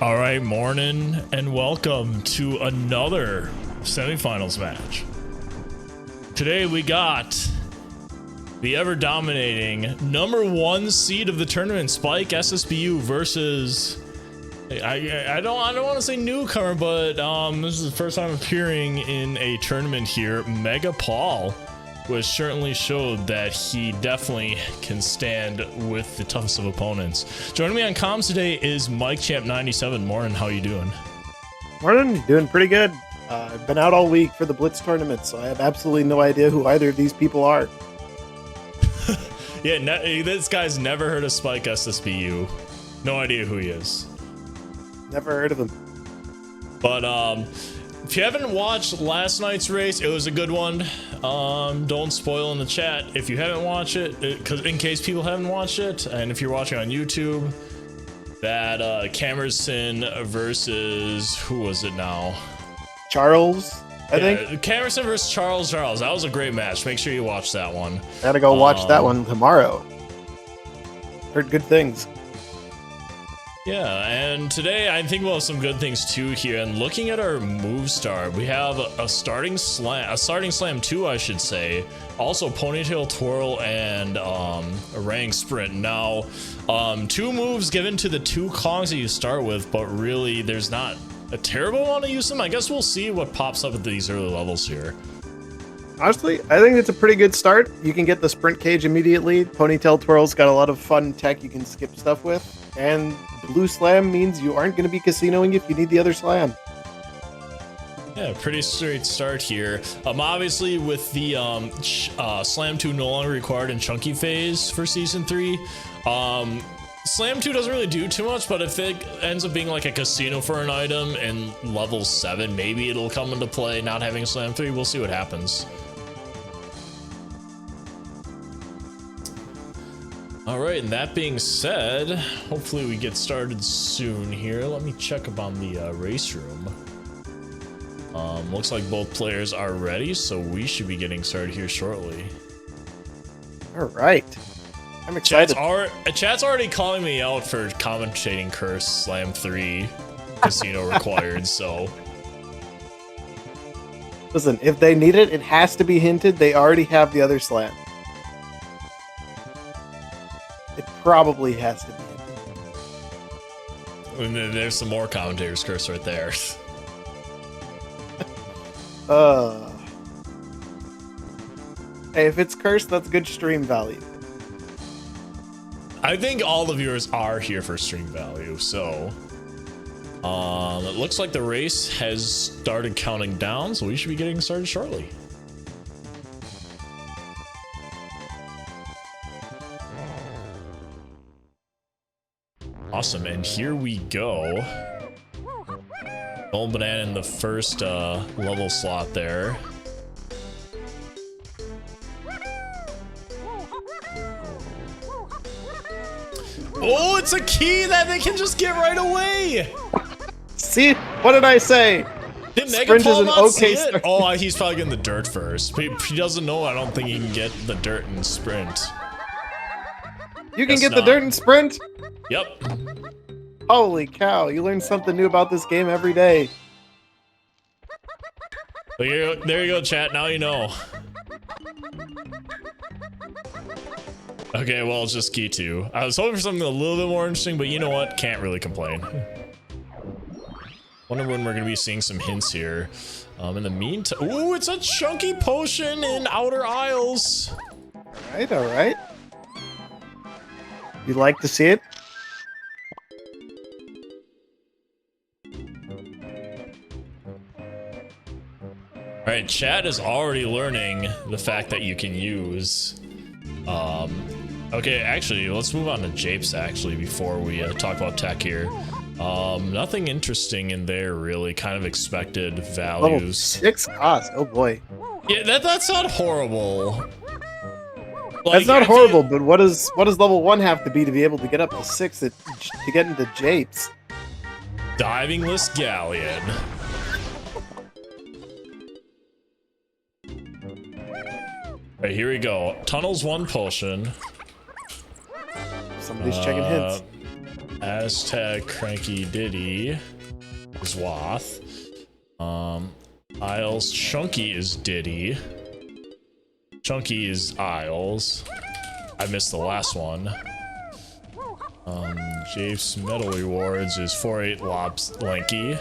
All right, morning and welcome to another semifinals match. Today we got the ever dominating #1 seed of the tournament, Spike SSBU versus I don't want to say newcomer, but this is the first time appearing in a tournament here. MegaPaul, which certainly showed that he definitely can stand with the toughest of opponents. Joining me on comms today is Mike Champ 97. Morning, how you doing? Morning, doing pretty good. I've been out all week for the Blitz tournament, so I have absolutely no idea who either of these people are. Yeah, this guy's never heard of Spike SSBU. No idea who he is. Never heard of him. But if you haven't watched last night's race, it was a good one. Don't spoil in the chat if you haven't watched it, because in case people haven't watched it, and if you're watching on YouTube, that Camerson versus who was it now? Charles, I think. Camerson versus Charles. That was a great match. Make sure you watch that one. Gotta go watch that one tomorrow. Heard good things. Yeah, and today I think we'll have some good things too here. And looking at our move start, we have a starting slam 2, I should say. Also ponytail twirl and a rang sprint. Now, 2 moves given to the 2 Kongs that you start with, but really there's not a terrible amount to use them. I guess we'll see what pops up at these early levels here. Honestly, I think it's a pretty good start. You can get the sprint cage immediately. Ponytail twirl's got a lot of fun tech you can skip stuff with. And blue slam means you aren't going to be casinoing if you need the other slam. Yeah, pretty straight start here. Obviously with the slam 2 no longer required in chunky phase for season 3. Slam 2 doesn't really do too much, but if it ends up being like a casino for an item in level 7, maybe it'll come into play. Not having slam 3, we'll see what happens. All right, and that being said, hopefully we get started soon here. Let me check up on the race room. Looks like both players are ready, so we should be getting started here shortly. All right. I'm excited. Chat's already calling me out for commentating Curse Slam 3 casino required, so. Listen, if they need it, it has to be hinted. They already have the other slam. It probably has to be hinted. And then there's some more commentators Curse right there. Hey, if it's cursed, that's good stream value. I think all the viewers are here for stream value, so it looks like the race has started counting down, so we should be getting started shortly. Awesome, and here we go. Golden Banana in the first level slot there. Oh, it's a key that they can just get right away. See, what did I say? Did Sprint is MegaPaul an not okay see it? start. Oh, he's probably getting the dirt first. He doesn't know. I don't think he can get the dirt in sprint. You can Guess get the not. dirt and sprint? Yep. Holy cow, you learn something new about this game every day. There you go, chat. Now you know. Okay, well, it's just key 2. I was hoping for something a little bit more interesting, but you know what? Can't really complain. Wonder when we're gonna be seeing some hints here. In the meantime, ooh, it's a chunky potion in Outer Isles. All right. You like to see it? All right, chat is already learning the fact that you can use. Okay, actually, let's move on to Japes actually before we talk about tech here. Nothing interesting in there really. Kind of expected values. Level 6 cost. Oh boy. Yeah, that's not horrible. That's not horrible, but what does level 1 have to be able to get up to 6 to get into Japes? Divingless Galleon. All right, here we go. Tunnels 1 potion. Somebody's checking hints. Aztec, Cranky Diddy is Wath. Isles, Chunky is Diddy. Chunky is Isles. I missed the last one. Japes Medal Rewards is 4-8 Lobs Lanky.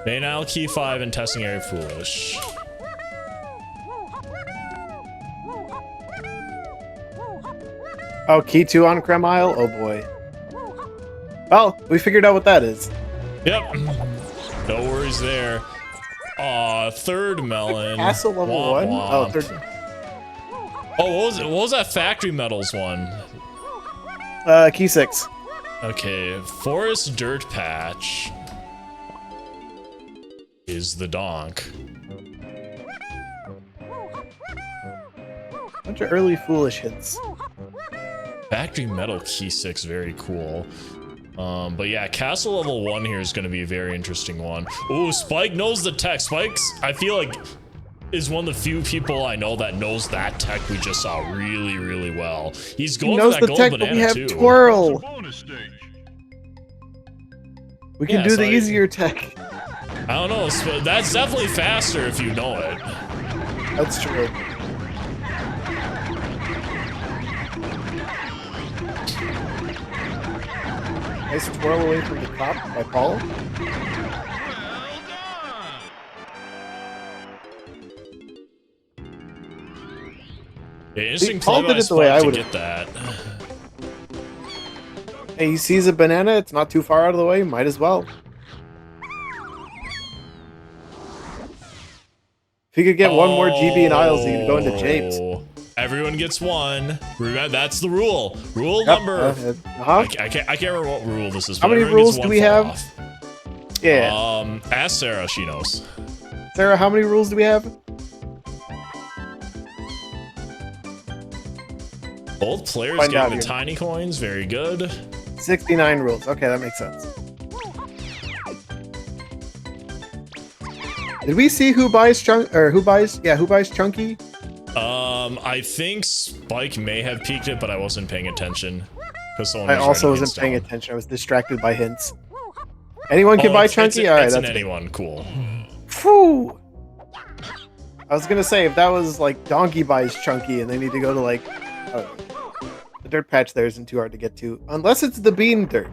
Main Isle, Key 5, and Testing Area Foolish. Oh, Key 2 on Creme Isle? Oh boy. Well, we figured out what that is. Yep. No worries there. Third melon. Castle level Womp 1? womp. Oh, third. Oh, what was it? What was that factory metals one? Key 6. Okay, Forest Dirt Patch is the donk. Bunch of early foolish hints. Factory metal key 6, very cool. But yeah, castle level 1 here is going to be a very interesting one. Ooh, Spike knows the tech. Spike's, I feel like, is one of the few people I know that knows that tech we just saw really, really well. He's going for that gold banana too. We have twirl. We can do the easier tech. I don't know. That's definitely faster if you know it. That's true. Nice twirl away from the top by Paul. Yeah, interesting Paul play did by it the way I Spike would to get that. Hey, he sees a banana, it's not too far out of the way, might as well. If he could get one more GB in Isles, he could go into Japes. Everyone gets one. Remember, that's the rule. Rule number. I can't remember what rule this is. How many rules do we have? Off. Yeah. Ask Sarah. She knows. Sarah, how many rules do we have? Both players getting the tiny coins. Very good. 69 rules. Okay, that makes sense. Did we see who buys Chunky? I think Spike may have peeked it, but I wasn't paying attention. I also wasn't paying attention. I was distracted by hints. Anyone can buy Chunky? All right, that's anyone. Cool. Phew. I was gonna say if that was like Donkey buys Chunky and they need to go to like, I don't know, the dirt patch there isn't too hard to get to, unless it's the bean dirt.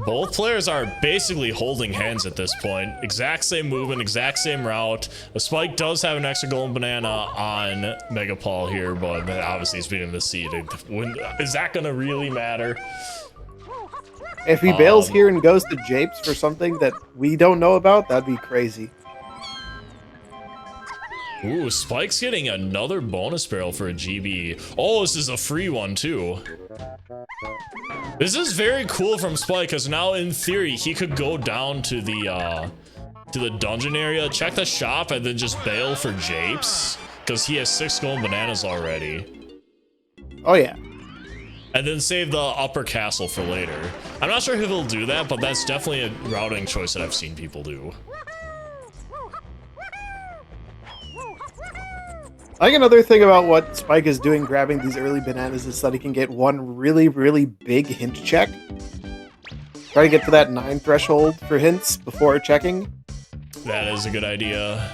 Both players are basically holding hands at this point. Exact same movement, exact same route. The Spike does have an extra golden banana on MegaPaul here, but obviously he's beating the seed. Is that going to really matter? If he bails here and goes to Japes for something that we don't know about, that'd be crazy. Ooh, Spike's getting another bonus barrel for a GB. Oh, this is a free one too. This is very cool from Spike, because now in theory he could go down to the dungeon area, check the shop, and then just bail for Japes, because he has 6 golden bananas already. Oh yeah. And then save the upper castle for later. I'm not sure if he'll do that, but that's definitely a routing choice that I've seen people do. I think another thing about what Spike is doing grabbing these early bananas is that he can get one really, really big hint check. Try to get to that 9 threshold for hints before checking. That is a good idea.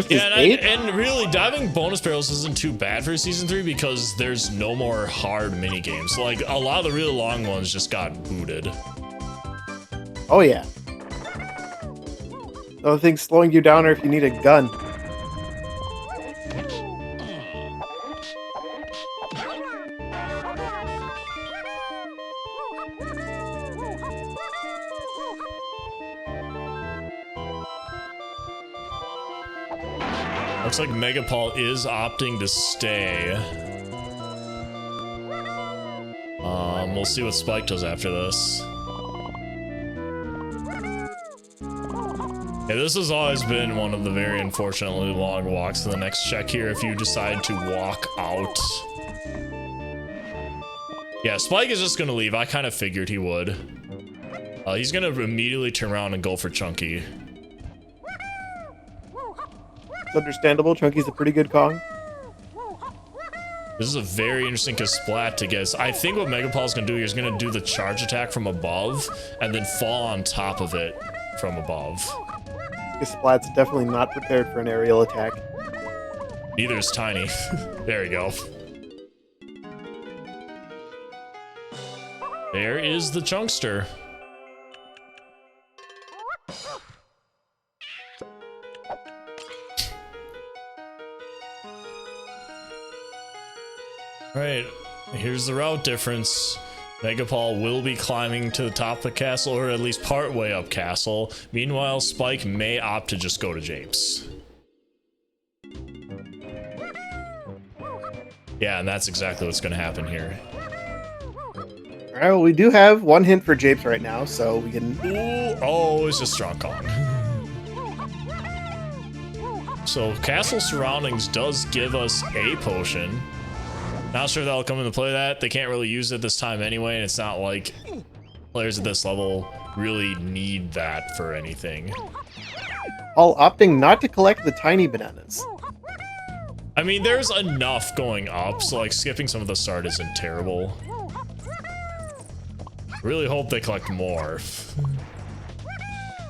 Yeah, and really, diving bonus barrels isn't too bad for Season 3 because there's no more hard mini games. Like, a lot of the really long ones just got booted. Oh yeah. The only thing slowing you down are if you need a gun. Looks like MegaPaul is opting to stay. We'll see what Spike does after this. Yeah, this has always been one of the very unfortunately long walks to the next check here if you decide to walk out. Yeah, Spike is just gonna leave. I kind of figured he would. He's gonna immediately turn around and go for Chunky. It's understandable. Chunky's a pretty good Kong. This is a very interesting Splat to guess. I think what MegaPaul is going to do here is going to do the charge attack from above and then fall on top of it from above. Splat's definitely not prepared for an aerial attack. Neither is Tiny. There we go. There is the Chunkster. Alright, here's the route difference. MegaPaul will be climbing to the top of the castle, or at least part way up castle. Meanwhile, Spike may opt to just go to Japes. Yeah, and that's exactly what's going to happen here. All right, well, we do have one hint for Japes right now, so we can... Ooh, oh, it's a strong Kong. So, Castle Surroundings does give us a potion. Not sure that'll come into play that. They can't really use it this time anyway, and it's not like players at this level really need that for anything. All opting not to collect the tiny bananas. I mean, there's enough going up, so like skipping some of the start isn't terrible. Really hope they collect more.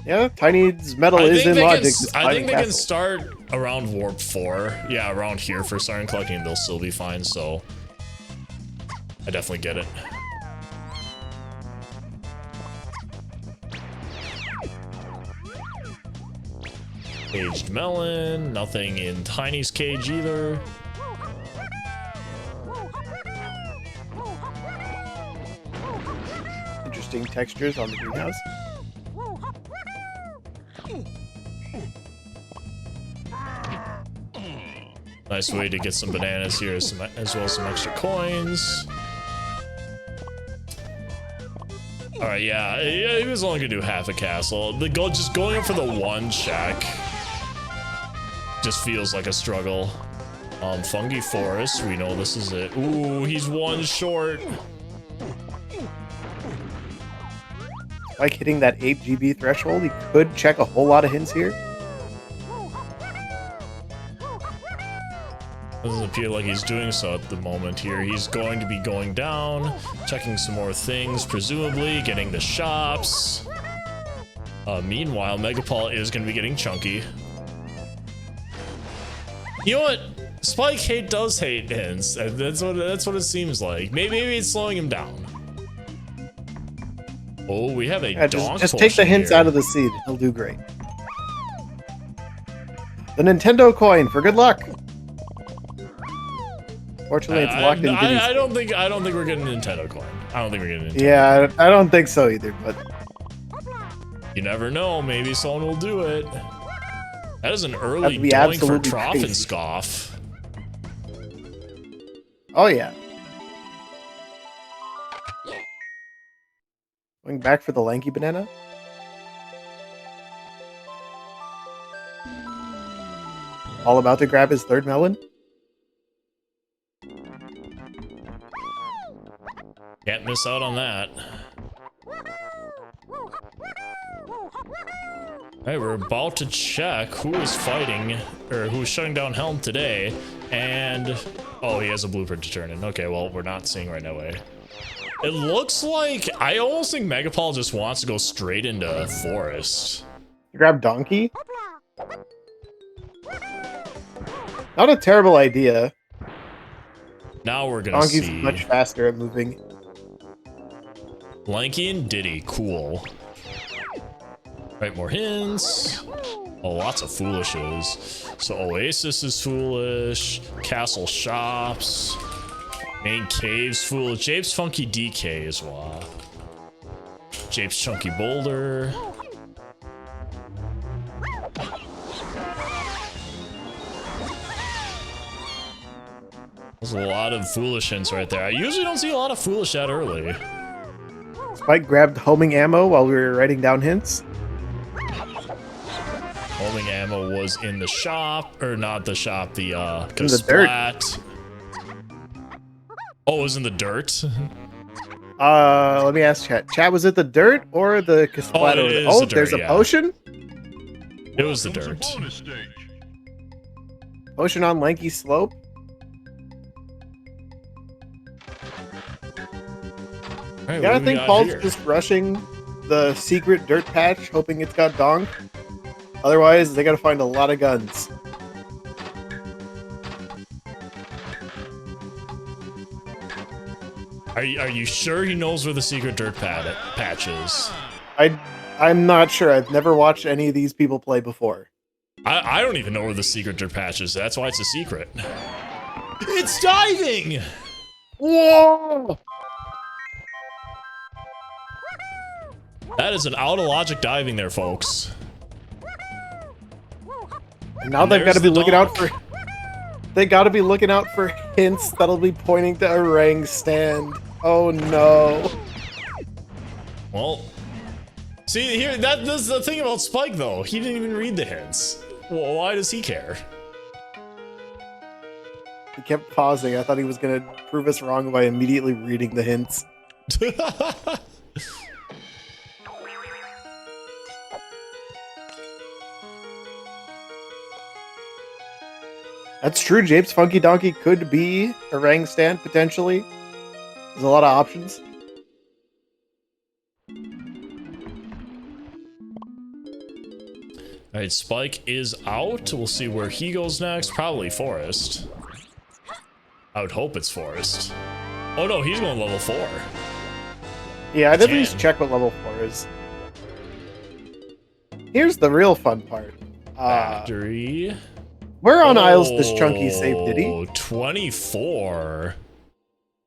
Yeah, Tiny's medal is in logic. I think they can start around Warp 4. Yeah, around here for starting collecting, they'll still be fine, so I definitely get it. Caged melon, nothing in Tiny's cage either. Interesting textures on the greenhouse. Nice way to get some bananas here, as well as some extra coins. Alright, yeah, he was only gonna do half a castle. Just going up for the one check just feels like a struggle. Fungi Forest, we know this is it. Ooh, he's one short. Like hitting that 8 GB threshold, he could check a whole lot of hints here. Doesn't appear like he's doing so at the moment here. He's going to be going down, checking some more things, presumably getting the shops. Meanwhile, MegaPaul is going to be getting chunky. You know what? Spike does hate hints. That's what it seems like. Maybe it's slowing him down. Oh, we have a donk. Just take the hints out of the seed. He'll do great. The Nintendo coin for good luck. Fortunately, it's locked in. I don't think we're getting a Nintendo coin. I don't think we're getting a Nintendo. Yeah, I don't think so either. But you never know. Maybe someone will do it. That is an early doink for Trough and Scoff. Oh yeah. Going back for the lanky banana. All about to grab his third melon. Can't miss out on that. Alright, we're about to check who is fighting, or who is shutting down Helm today, and... oh, he has a blueprint to turn in. Okay, well, we're not seeing right away. It looks like... I almost think MegaPaul just wants to go straight into Forest. Grab Donkey? Not a terrible idea. Now we're gonna see... Donkey's much faster at moving. Lanky and Diddy, cool. Right, more hints. Oh, lots of foolishes. So Oasis is foolish. Castle Shops. Main Cave's foolish. Jape's Funky DK as well. Jape's Chunky Boulder. There's a lot of foolish hints right there. I usually don't see a lot of foolish that early. Spike grabbed homing ammo while we were writing down hints. Homing ammo was in the shop, or not the shop, the in the dirt. Oh, it was in the dirt? Let me ask chat. Chat, was it the dirt or the Kasplat? Oh, there's a potion? It was the dirt. Potion on Lanky Slope? All right, Yeah, what I do we think got Paul's here? just rushing the secret dirt patch, hoping it's got donk. Otherwise, they gotta find a lot of guns. Are you sure he knows where the secret dirt patch is? I'm not sure. I've never watched any of these people play before. I don't even know where the secret dirt patch is. That's why it's a secret. It's diving! Whoa! That is an out of logic diving there, folks. And now And they've got to there's be the looking out donk. for. They got to be looking out for hints that'll be pointing to a Rang stand. Oh no! Well, see here, that's the thing about Spike though. He didn't even read the hints. Well, why does he care? He kept pausing. I thought he was gonna prove us wrong by immediately reading the hints. That's true. Japes Funky Donkey could be a Rang stand potentially. There's a lot of options. All right, Spike is out. We'll see where he goes next. Probably Forest. I would hope it's Forest. Oh no, he's going level 4. Yeah, I'd at least Can. check what level 4 is. Here's the real fun part. Factory. Where on Isles does Chunky save Diddy? Oh, 24.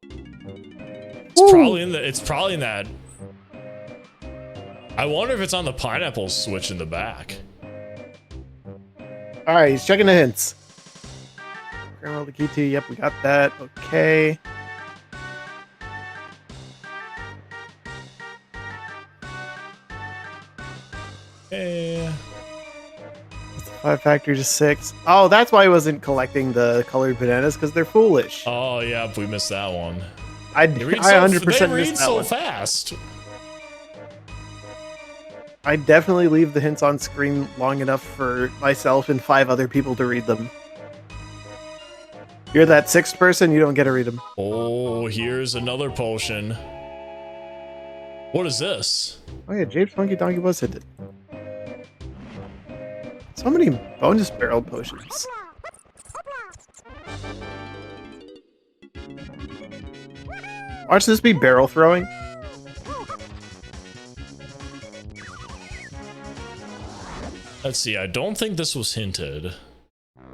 It's Ooh. probably in the. It's probably in that. I wonder if it's on the pineapple switch in the back. Alright, he's checking the hints. Grandma the key to, yep, we got that. Okay. Eh. 5 factor to 6. Oh, that's why he wasn't collecting the colored bananas, because they're foolish. Oh yeah, we missed that one. I They read 100% they read missed that so one. fast. I definitely leave the hints on screen long enough for myself and 5 other people to read them. You're that 6th person, you don't get to read them. Oh, here's another potion. What is this? Oh yeah, Japes Funky Donkey was hinted. So many bonus barrel potions. Watch this be barrel throwing. Let's see. I don't think this was hinted.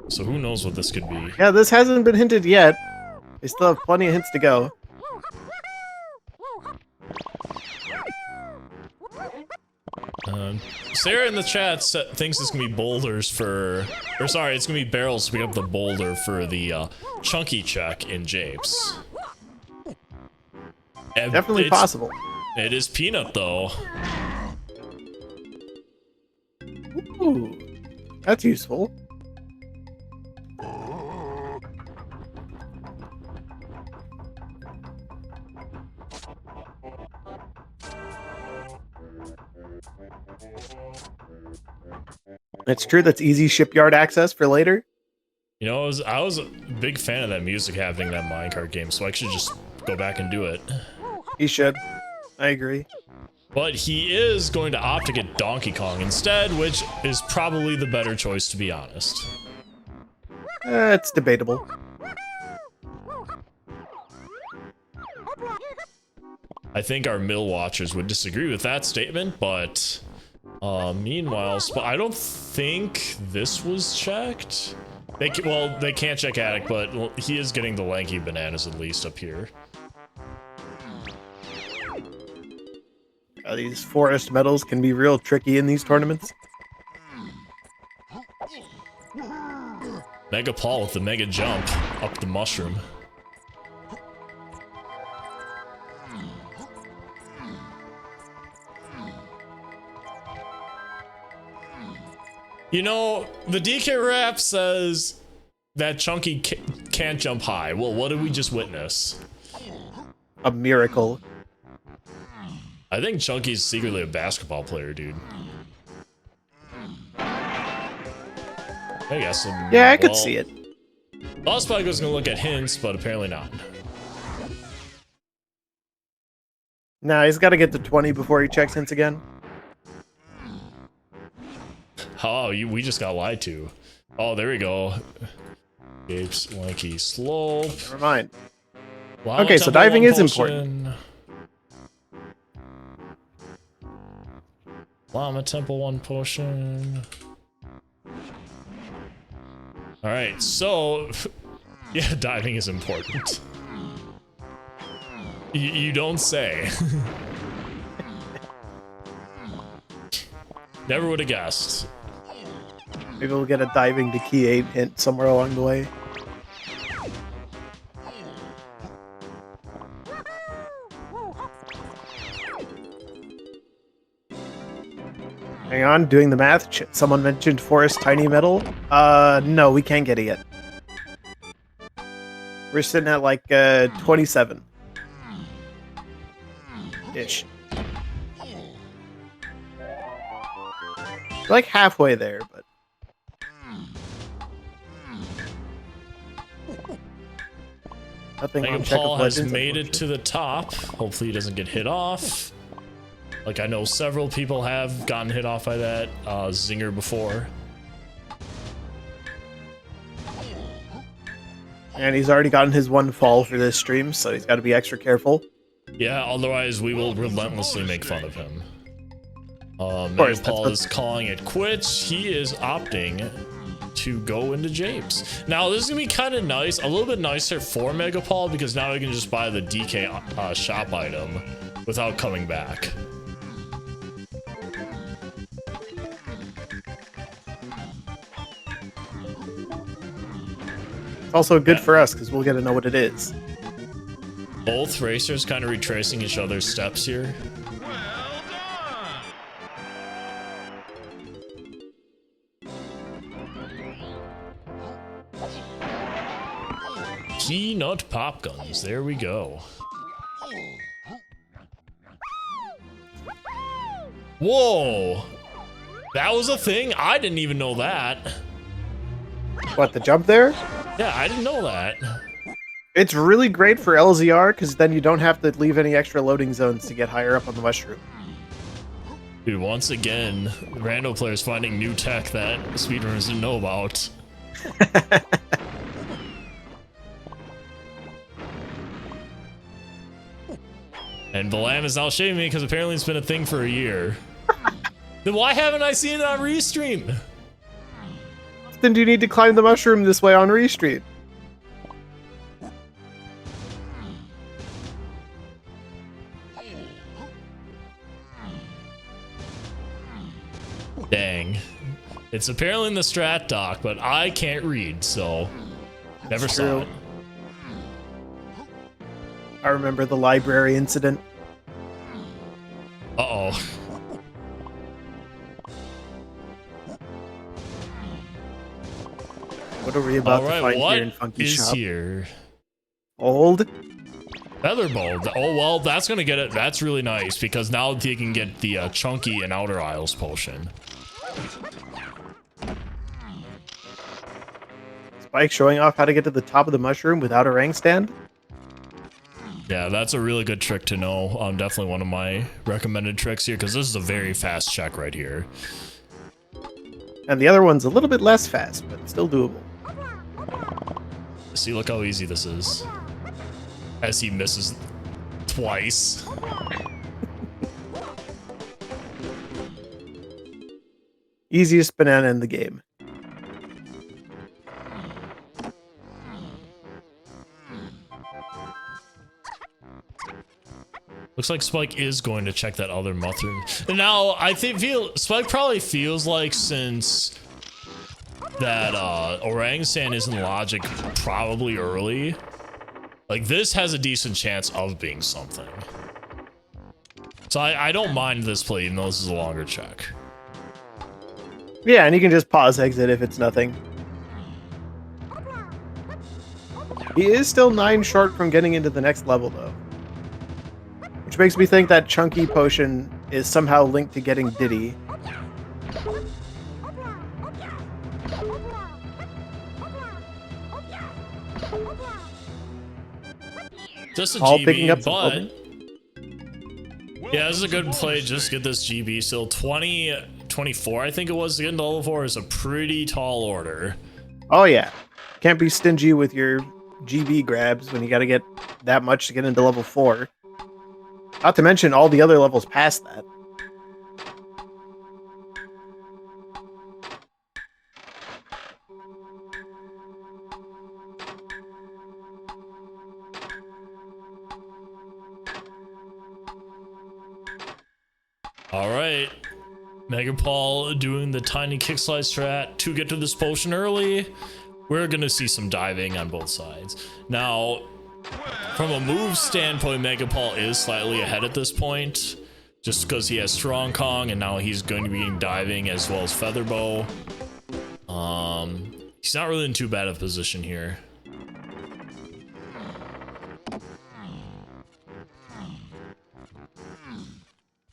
So who knows what this could be? Yeah, this hasn't been hinted yet. They still have plenty of hints to go. Sarah in the chat thinks it's gonna be boulders for, or sorry, it's gonna be barrels to pick up the boulder for the chunky check in Japes. Definitely possible. It is peanut though. Ooh, that's useful. It's true, that's easy shipyard access for later. You know, I was a big fan of that music happening in that minecart game, so I should just go back and do it. He should. I agree. But he is going to opt to get Donkey Kong instead, which is probably the better choice, to be honest. It's debatable. I think our mill watchers would disagree with that statement, but meanwhile, I don't think this was checked. They can't check attic, but he is getting the lanky bananas at least up here. These forest medals can be real tricky in these tournaments. MegaPaul with the mega jump up the mushroom. You know, the DK rap says that Chunky can't jump high. Well, what did we just witness? A miracle. I think Chunky's secretly a basketball player, dude. I guess. Yeah, I could see it. Lost Spike was gonna look at hints, but apparently not. Nah, he's got to get to 20 before he checks hints again. Oh, we just got lied to. Oh, there we go. Apes, lanky slope. Never mind. Llama Okay, so Temple diving 1 is important. Llama Temple 1 potion. Alright, so... yeah, diving is important. You don't say. Never would have guessed. Maybe we'll get a diving to key 8 hint somewhere along the way. Hang on, doing the math. Someone mentioned forest tiny metal. No, we can't get it yet. We're sitting at like 27 ish. We're like halfway there, but nothing on Check of MegaPaul has Legends, made it to the top. Hopefully he doesn't get hit off. Like, I know several people have gotten hit off by that zinger before. And he's already gotten his one fall for this stream, so he's got to be extra careful. Yeah, otherwise we will relentlessly make fun of him. course, MegaPaul is calling it quits. He is opting to go into Japes. Now, this is going to be kind of nice, a little bit nicer for MegaPaul, because now he can just buy the DK shop item without coming back. It's also good for us, because we'll get to know what it is. Both racers kind of retracing each other's steps here. Peanut pop guns, there we go. Whoa! That was a thing? I didn't even know that. What, the jump there? Yeah, I didn't know that. It's really great for LZR, because then you don't have to leave any extra loading zones to get higher up on the mushroom. Dude, once again, rando players finding new tech that speedrunners didn't know about. And Balam is now shaming me because apparently it's been a thing for a year. Then why haven't I seen it on Restream? Then do you need to climb the mushroom this way on Restream? Dang. It's apparently in the strat doc, but I can't read, so never saw it. I remember the library incident. Uh-oh. What are we about All right, to find what here in Funky is Shop? here? Old? Featherbow. Oh, well, that's going to get it. That's really nice because now he can get the Chunky and Outer Isles potion. Spike showing off how to get to the top of the mushroom without a rank stand? Yeah, that's a really good trick to know. Definitely one of my recommended tricks here because this is a very fast check right here. And the other one's a little bit less fast, but still doable. See, look how easy this is. As he misses twice. Easiest banana in the game. Looks like Spike is going to check that other mushroom. Now, I feel Spike probably feels like since that Orangutan is in logic probably early, like this has a decent chance of being something. So I don't mind this play, even though this is a longer check. Yeah, and you can just pause exit if it's nothing. He is still 9 short from getting into the next level, though. Which makes me think that Chunky potion is somehow linked to getting Diddy. Just a All GB, picking up but Yeah, this is a good play. Just get this GB. Still 24, I think it was, to get into level 4 is a pretty tall order. Oh yeah, can't be stingy with your GB grabs when you got to get that much to get into level 4. Not to mention all the other levels past that. All right, MegaPaul doing the tiny kick slide strat to get to this potion early. We're gonna see some diving on both sides. Now, from a move standpoint, MegaPaul is slightly ahead at this point, just because he has Strong Kong and now he's going to be getting diving as well as Featherbow. He's not really in too bad of a position here.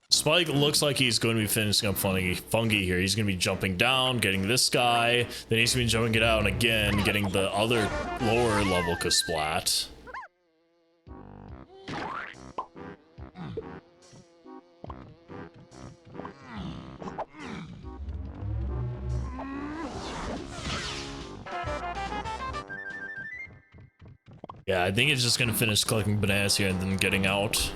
Spike looks like he's going to be finishing up Fungi here. He's going to be jumping down, getting this guy, then he's going to be jumping it out, and again, getting the other lower level Kasplat. Yeah, I think it's just going to finish collecting bananas here and then getting out.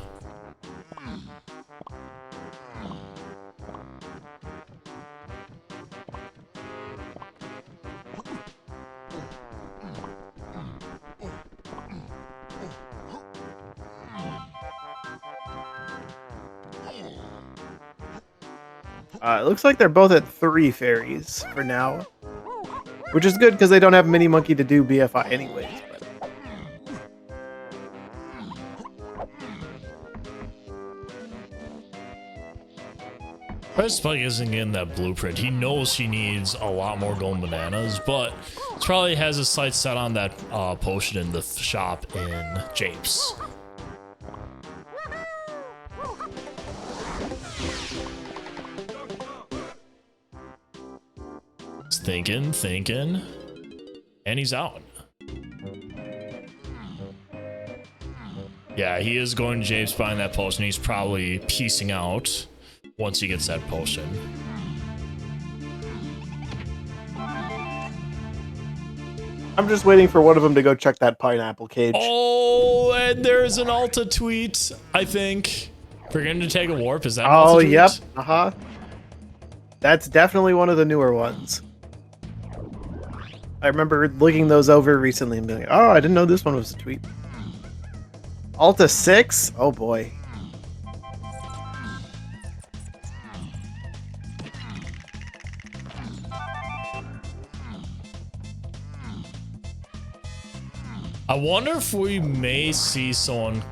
It looks like they're both at 3 fairies for now, which is good because they don't have Mini Monkey to do BFI anyways. But Spike isn't in that blueprint. He knows he needs a lot more golden bananas, but he probably has his sights set on that potion in the shop in Japes. Thinking, and he's out. Yeah, he is going to Japes buying that potion. He's probably piecing out once he gets that potion. I'm just waiting for one of them to go check that pineapple cage. Oh, and there's an Alta tweet, I think. Forgetting to take a warp, is that an Alta Alta tweet? Yep. Tweet? That's definitely one of the newer ones. I remember looking those over recently and being like, oh, I didn't know this one was a tweet. Alta 6? Oh boy. I wonder if we may see someone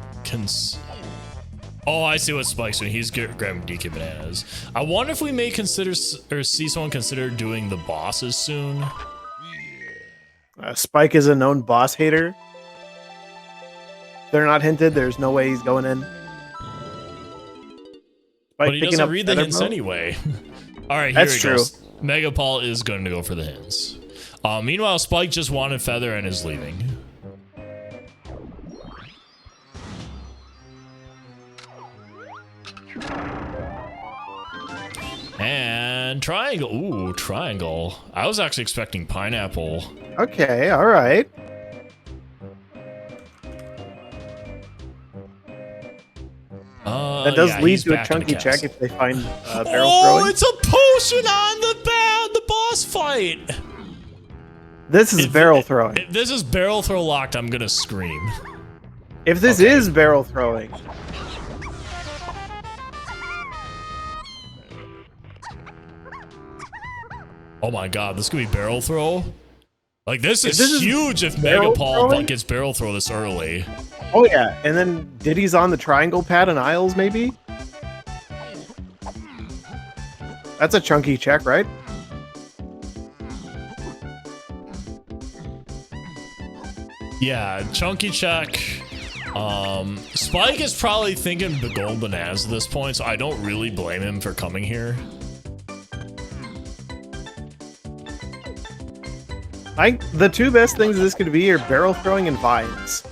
Oh, I see what Spike's doing. He's grabbing DK bananas. I wonder if we may consider or see someone consider doing the bosses soon. Spike is a known boss hater. They're not hinted. There's no way he's going in. Spike But he doesn't read the hints anyway. All right, here he goes. MegaPaul is going to go for the hints. Meanwhile, Spike just wanted Feather and is leaving. And triangle. Ooh, triangle. I was actually expecting pineapple. Okay, all right. That does lead to a chunky check if they find barrel throwing. Oh, it's a potion on the boss fight. This is barrel throwing. If this is barrel throw locked, I'm gonna scream. If this is barrel throwing. Oh my god, this could be barrel throw. Like this is huge if MegaPaul gets barrel throw this early. Oh yeah, and then Diddy's on the triangle pad and Isles maybe? That's a chunky check, right? Yeah, chunky check. Spike is probably thinking the gold bananas at this point, so I don't really blame him for coming here. The two best things this could be are barrel throwing and vines.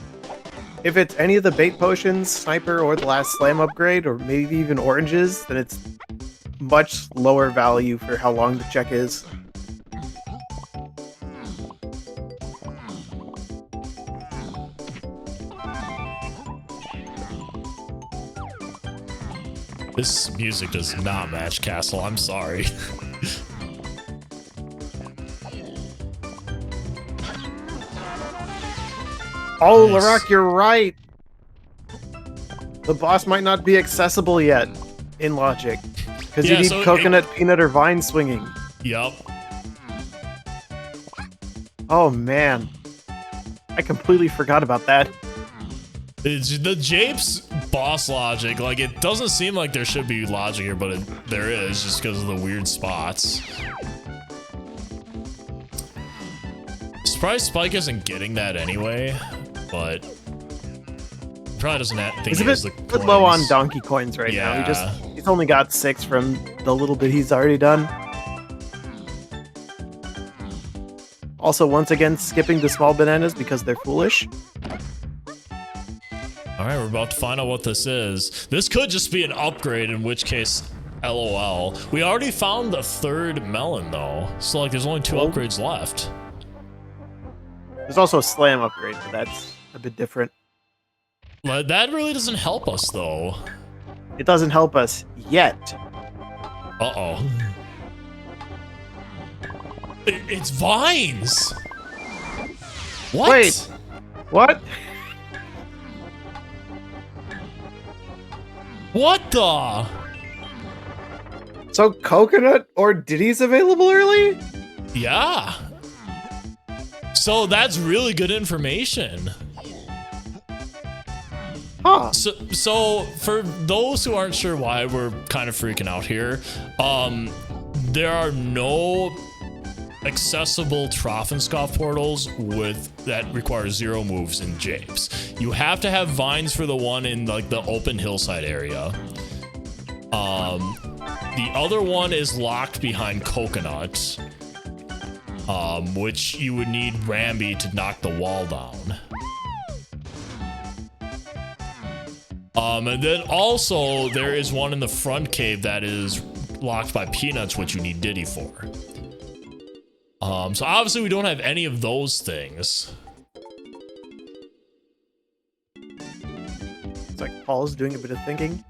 if it's any of the bait potions, sniper, or the last slam upgrade, or maybe even oranges, then it's much lower value for how long the check is. This music does not match Castle. I'm sorry. Oh, Nice. Larock, you're right. The boss might not be accessible yet in Logic. Because you need coconut, peanut, or vine swinging. Yup. Oh, man. I completely forgot about that. It's the Japes boss logic, like, it doesn't seem like there should be logic here, but there is, just because of the weird spots. Surprised Spike isn't getting that anyway, but probably doesn't think he's he a has the bit low on coins. donkey coins right now. Yeah. He's only got 6 from the little bit he's already done. Also, once again, skipping the small bananas because they're foolish. All right, we're about to find out what this is. This could just be an upgrade, in which case, LOL. We already found the 3rd melon, though. So, like, there's only 2 upgrades left. There's also a slam upgrade, but that's a bit different. That really doesn't help us, though. It doesn't help us yet. Uh-oh. It's vines! What? Wait. What? What the? So coconut or ditties available early? Yeah. So that's really good information. Huh. So for those who aren't sure why we're kind of freaking out here, there are no accessible Trophenscoff portals that require 0 moves in Japes. You have to have vines for the one in like the open hillside area. The other one is locked behind coconut, which you would need Rambi to knock the wall down. And then also there is one in the front cave that is locked by peanuts, which you need Diddy for. So obviously we don't have any of those things. It's like Paul's doing a bit of thinking.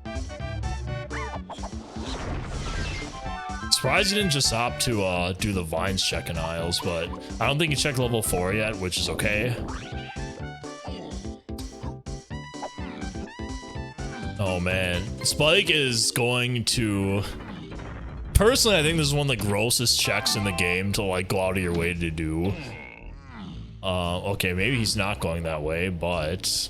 Surprised he didn't just opt to do the vines check in aisles, but I don't think he checked level 4 yet, which is okay. Oh man, Spike is going to... Personally, I think this is one of the grossest checks in the game to like go out of your way to do. Okay, maybe he's not going that way, but...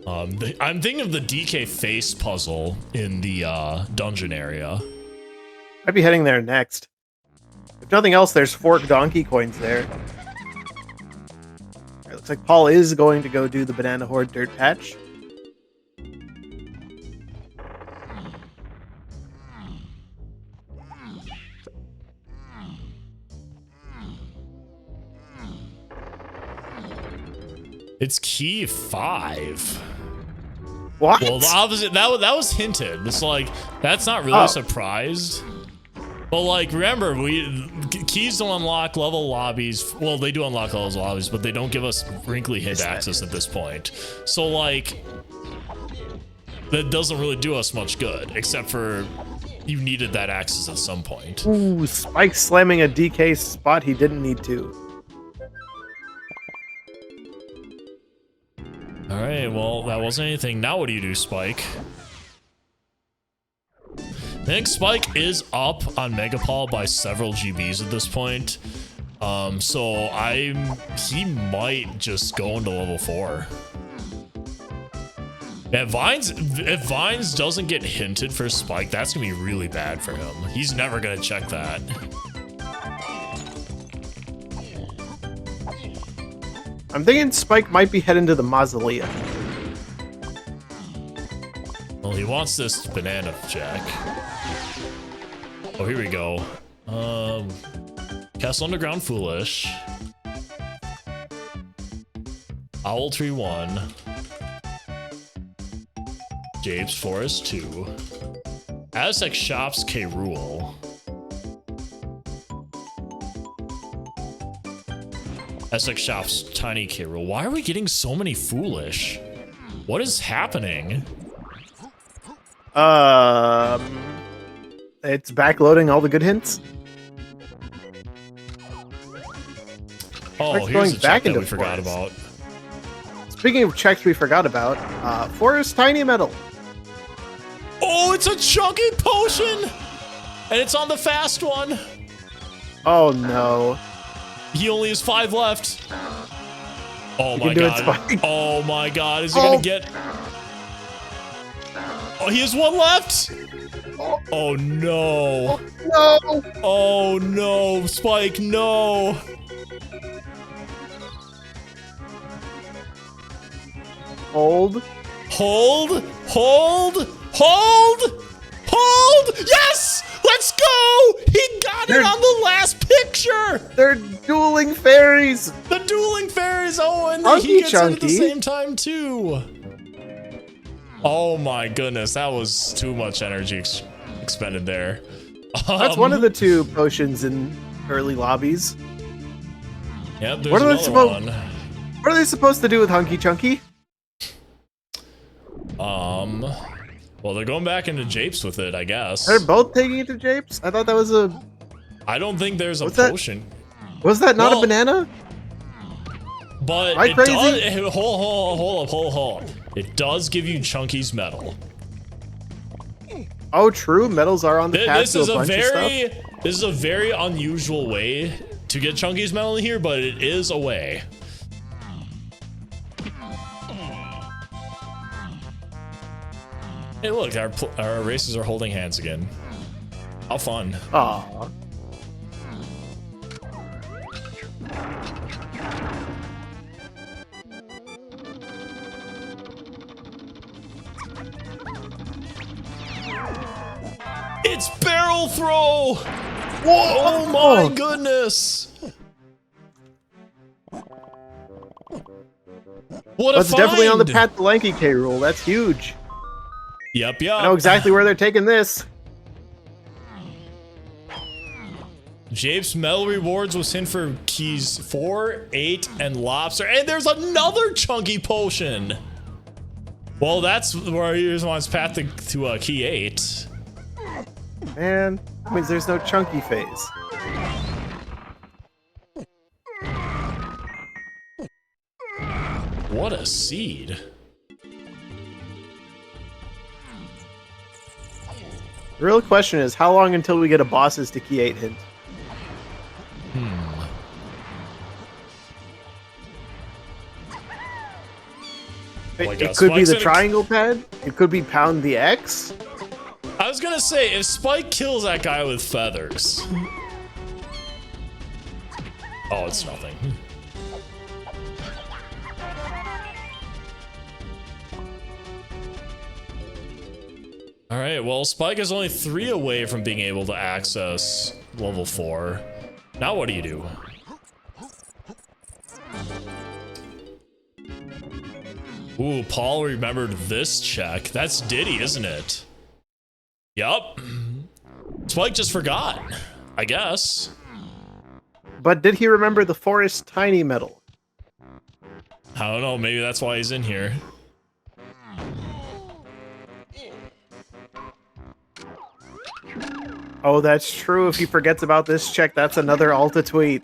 I'm thinking of the DK face puzzle in the dungeon area. Might be heading there next. If nothing else, there's 4 donkey coins there. It looks like Paul is going to go do the Banana Horde Dirt Patch. It's key 5. What? Well, the opposite, that was hinted. It's like, that's not really surprised. But like, remember, keys don't unlock level lobbies. Well, they do unlock level lobbies, but they don't give us wrinkly hint access at this point. So like, that doesn't really do us much good, except for you needed that access at some point. Ooh, Spike slamming a DK spot he didn't need to. All right, well, that wasn't anything. Now what do you do, Spike? I think Spike is up on MegaPaul by several GBs at this point. So he might just go into level 4. Yeah, if Vines doesn't get hinted for Spike, that's gonna be really bad for him. He's never gonna check that. I'm thinking Spike might be heading to the mausoleum. Well, he wants this banana jack. Oh, here we go. Castle Underground Foolish. Owl Tree 1. Japes Forest 2. Aztec Shops K. Rool. Aztec Shops Tiny K. Rool. Why are we getting so many foolish? What is happening? It's backloading all the good hints. Oh, here's a check that we forgot about. Speaking of checks we forgot about, Forest Tiny Metal. Oh, it's a chunky potion! And it's on the fast one. Oh no. He only has 5 left. Oh my do it, god. Spike. Oh my god. Is he gonna get... Oh, he has 1 left! Oh no. No! Oh no, Spike, no. Hold. Hold, hold, hold, hold! Yes! Let's go! He got it on the last picture! They're dueling fairies! The dueling fairies, oh, and Chunky he gets it at the Chunky. same time too. Oh my goodness, that was too much energy expended there. That's one of the 2 potions in early lobbies. Yep, there's What are they another one. What are they supposed to do with Hunky Chunky? Well, they're going back into Japes with it, I guess. They're both taking it to Japes? I thought that was a... I don't think there's a What's that? potion. Was that not a banana? But Am I it crazy? does... Hold up. It does give you Chunky's medal. Oh, true. Medals are on the path This to is a a bunch of very... stuff. This is a very unusual way to get Chunky's medal in here, but it is a way. Hey, look, our races are holding hands again. How fun. Aw. It's barrel throw! Whoa! Oh my goodness! What a That's definitely on the find! path to Lanky K. Rool. That's huge. Yep. I know exactly where they're taking this. Japes medal rewards was in for keys 4, 8, and lobster. And there's another chunky potion. Well, that's where he wants path to key 8. Man, that means there's no chunky phase. What a seed. The real question is, how long until we get a bosses to key 8 hint? Like It could be Spike's the in a- triangle pad. It could be pound the X. I was gonna say, if Spike kills that guy with feathers. Oh, it's nothing. All right, well, Spike is only 3 away from being able to access level 4. Now what do you do? Ooh, Paul remembered this check. That's Diddy, isn't it? Yup. Spike just forgot, I guess. But did he remember the Forest Tiny Metal? I don't know, maybe that's why he's in here. Oh, that's true. If he forgets about this check, that's another Alta tweet.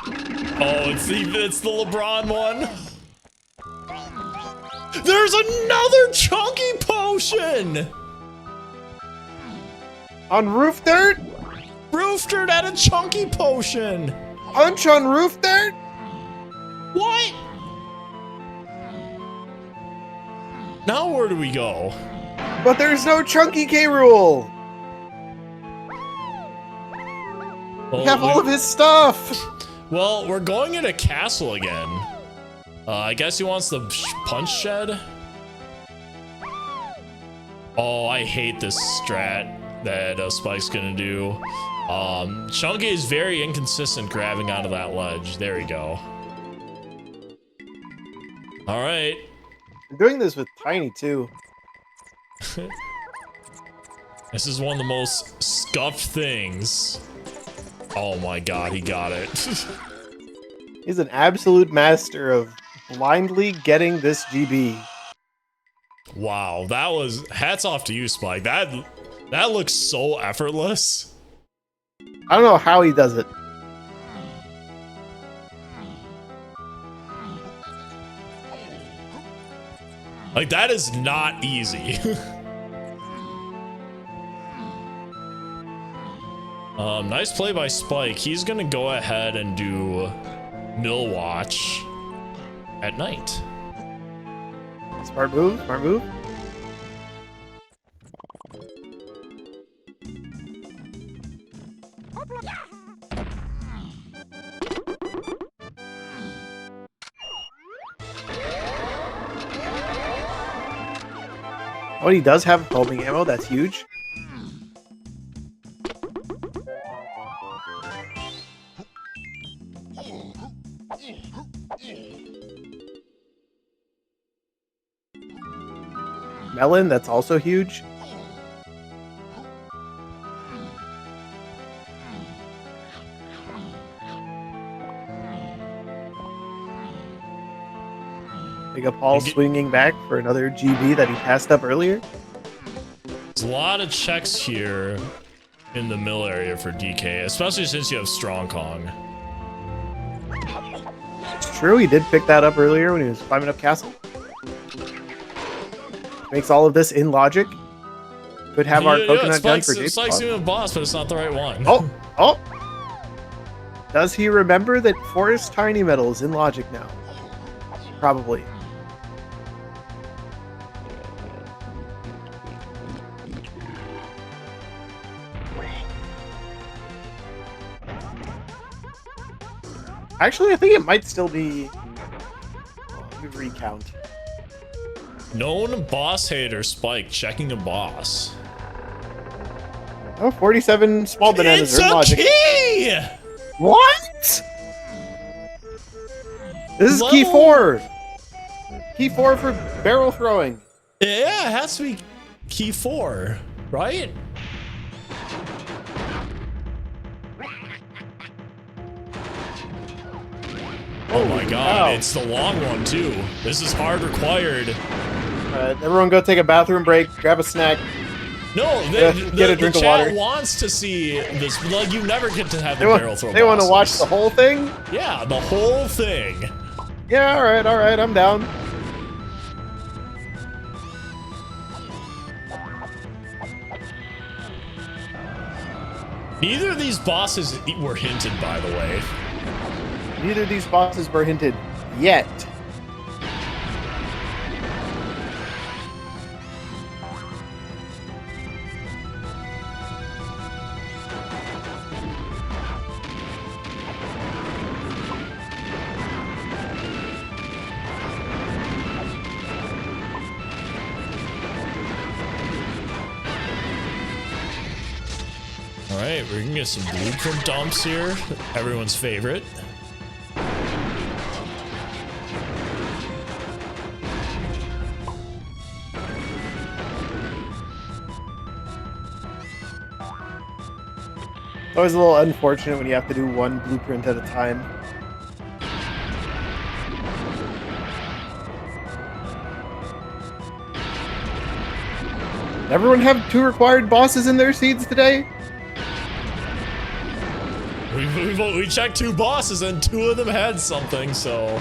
Oh, it's the LeBron one. There's another chunky potion! On roof dirt? Roof Dirt had a chunky potion! Punch on roof dirt? What? Now where do we go? But there's no chunky K. Rool. We have all of his stuff. Well, we're going into castle again. I guess he wants the punch shed. Oh, I hate this strat that Spike's gonna do. Chunky is very inconsistent grabbing onto that ledge. There we go. All right. I'm doing this with Tiny too. This is one of the most scuffed things. Oh my god, he got it. He's an absolute master of blindly getting this GB. Wow, that was hats off to you, Spike. That looks so effortless. I don't know how he does it. Like, that is not easy. Nice play by Spike. He's gonna go ahead and do Mill Watch at night. Smart move, smart move. Oh, he does have homing ammo. That's huge. Melon, that's also huge. MegaPaul swinging back for another GB that he passed up earlier. There's a lot of checks here in the mill area for DK, especially since you have Strong Kong. It's true, he did pick that up earlier when he was climbing up castle. Makes all of this in logic. Could have our coconut gun for Jason. Spike's even a boss, but it's not the right one. Oh! Does he remember that Forest Tiny Metal is in logic now? Probably. Actually, I think it might still be... Let me recount. Known boss hater Spike checking a boss. Oh, 47 small bananas are in logic. Key! What? This is key 4. Key 4 for barrel throwing. Yeah, it has to be key 4, right? Oh my god, it's the long one too. This is hard required. Everyone go take a bathroom break, grab a snack. No, get a drink of water. The chat wants to see this. Like, you never get to have the barrel throw. They want to watch the whole thing? Yeah, the whole thing. Yeah, alright, I'm down. Neither of these bosses were hinted, by the way. Neither of these bosses were hinted yet. Alright, we're gonna get some blueprint dumps here. Everyone's favorite. It's always a little unfortunate when you have to do one blueprint at a time. Everyone have 2 required bosses in their seeds today? We checked 2 bosses and 2 of them had something, so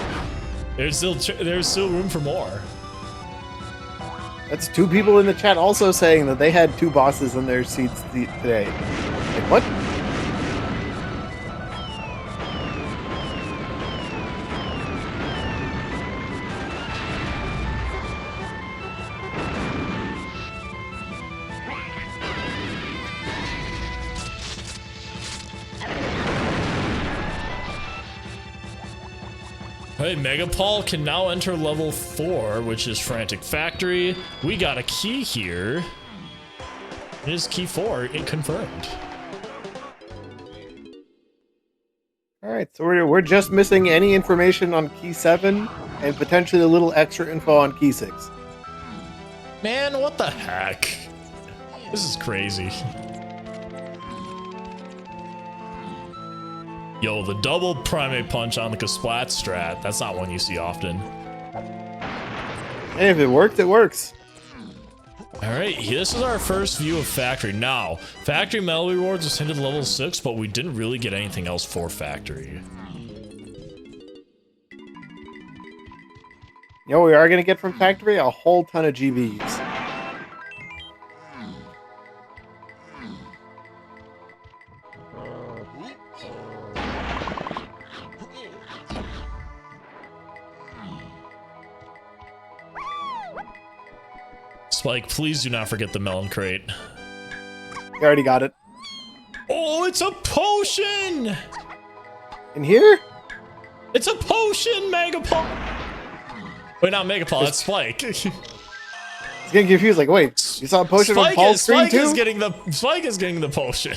there's still room for more. That's 2 people in the chat also saying that they had 2 bosses in their seats today. Like, what? Hey, MegaPaul can now enter level 4, which is Frantic Factory. We got a key here. It is key 4, it confirmed. Alright, so we're just missing any information on key 7 and potentially a little extra info on Key 6. Man, what the heck? This is crazy. Yo, the double primate punch on the Kasplat strat, that's not one you see often. Hey, if it works, it works. Alright, this is our first view of Factory. Now, Factory Medal Rewards was hinted level 6, but we didn't really get anything else for Factory. You know what we are going to get from Factory? A whole ton of GBs. Spike, please do not forget the melon crate. You already got it. Oh, it's a potion! In here? It's a potion, MegaPaul! Wait, not MegaPaul, that's Spike. He's getting confused, like, wait, you saw a potion on Paul's screen too? Spike is getting the potion.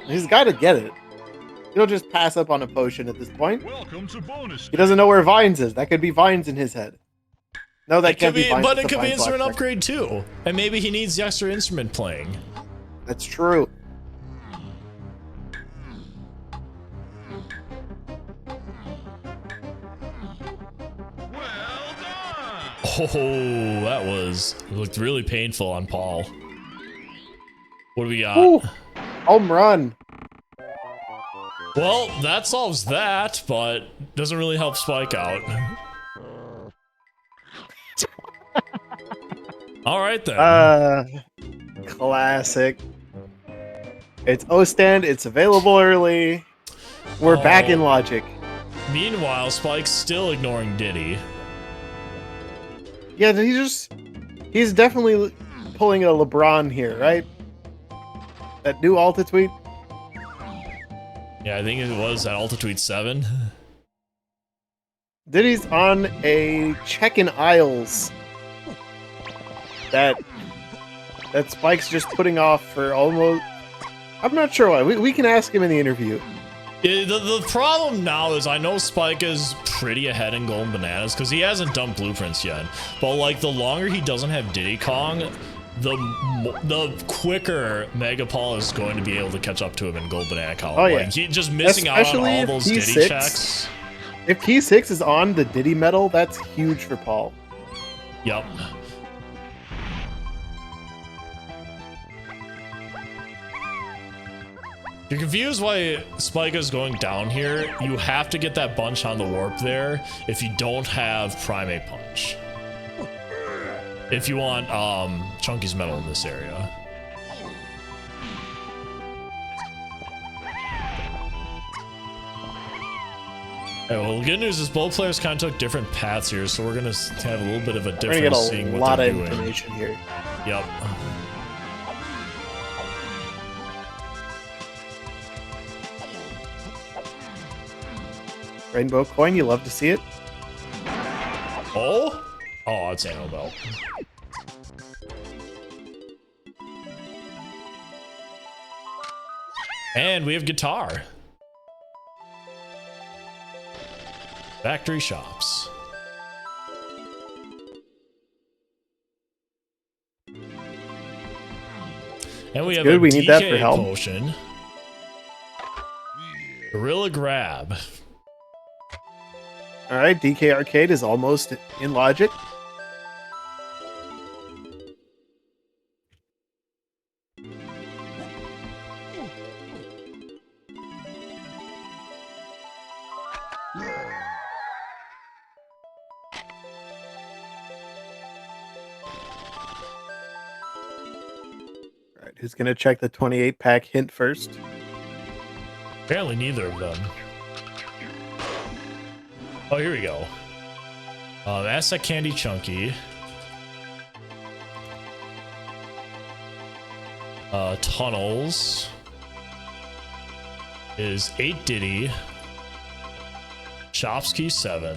He's got to get it. He'll just pass up on a potion at this point. Welcome to bonus. He doesn't know where Vines is. That could be Vines in his head. No, that can't be Vines. But it could be instrument upgrade too. And maybe he needs the extra instrument playing. That's true. Well done. Oh, that looked really painful on Paul. What do we got? Ooh, home run. Well, that solves that, but doesn't really help Spike out. All right then. Classic. It's O-stand. It's available early. We're back in Logic. Meanwhile, Spike's still ignoring Diddy. Yeah, he's definitely pulling a LeBron here, right? That new Alta tweet. Yeah, I think it was at Alta Tweet 7. Diddy's on a check-in aisles that Spike's just putting off for almost... I'm not sure why. We can ask him in the interview. Yeah, the problem now is I know Spike is pretty ahead in Golden Bananas because he hasn't done blueprints yet. But like the longer he doesn't have Diddy Kong, the quicker MegaPaul is going to be able to catch up to him in Gold Banana Column. Oh yeah, like, he just missing out on all those Diddy checks. If Key 6 is on the Diddy medal, that's huge for Paul. Yep. You're confused why Spike is going down here. You have to get that bunch on the warp there if you don't have Primate Punch. If you want Chunky's medal in this area. Alright, well, the good news is both players kind of took different paths here, so we're gonna have a little bit of a difference seeing what they're doing. We're gonna get a lot of information here. Yep. Rainbow coin, you love to see it. Oh? Oh, it's ammo belt. And we have guitar. Factory shops. And we have good. a We DK need that for help. Potion. Gorilla Grab. Alright, DK Arcade is almost in Logic. Alright, who's gonna check the 28-pack hint first? Apparently neither of them. Oh, here we go. Aztec Candy Chunky. Tunnels. Is 8 Diddy. Shopsky 7.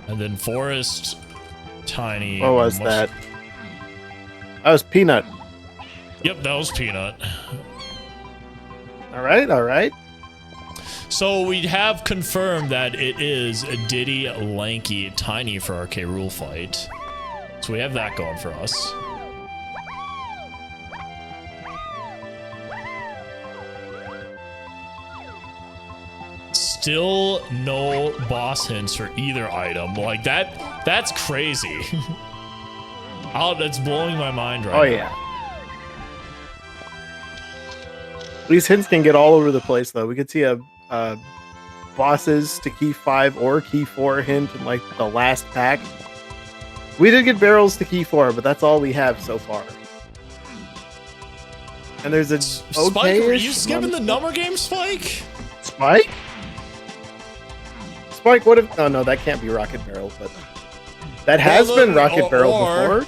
And then Forest Tiny. What was that? That was Peanut. Yep, that was Peanut. All right, all right. So we have confirmed that it is Diddy, Lanky, Tiny for our Rool fight. So we have that going for us. Still no boss hints for either item. Like that's crazy. Oh, that's blowing my mind right now. Oh yeah. These hints can get all over the place though. We could see a bosses to key 5 or key 4 hint in like the last pack. We did get barrels to key 4, but that's all we have so far. And there's a Spike, okay. are you skipping the number game, Spike? Spike? Spike, what if... Oh, no, that can't be Rocket Barrel, but... That has been Rocket Barrel before.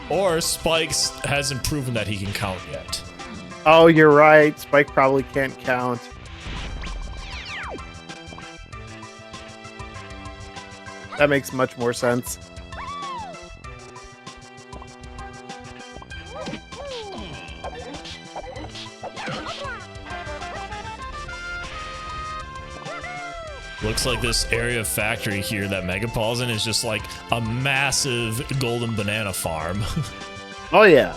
Or Spike hasn't proven that he can count yet. Oh, you're right. Spike probably can't count. That makes much more sense. Looks like this area of factory here that MegaPaul's in is just like a massive golden banana farm. Oh, yeah.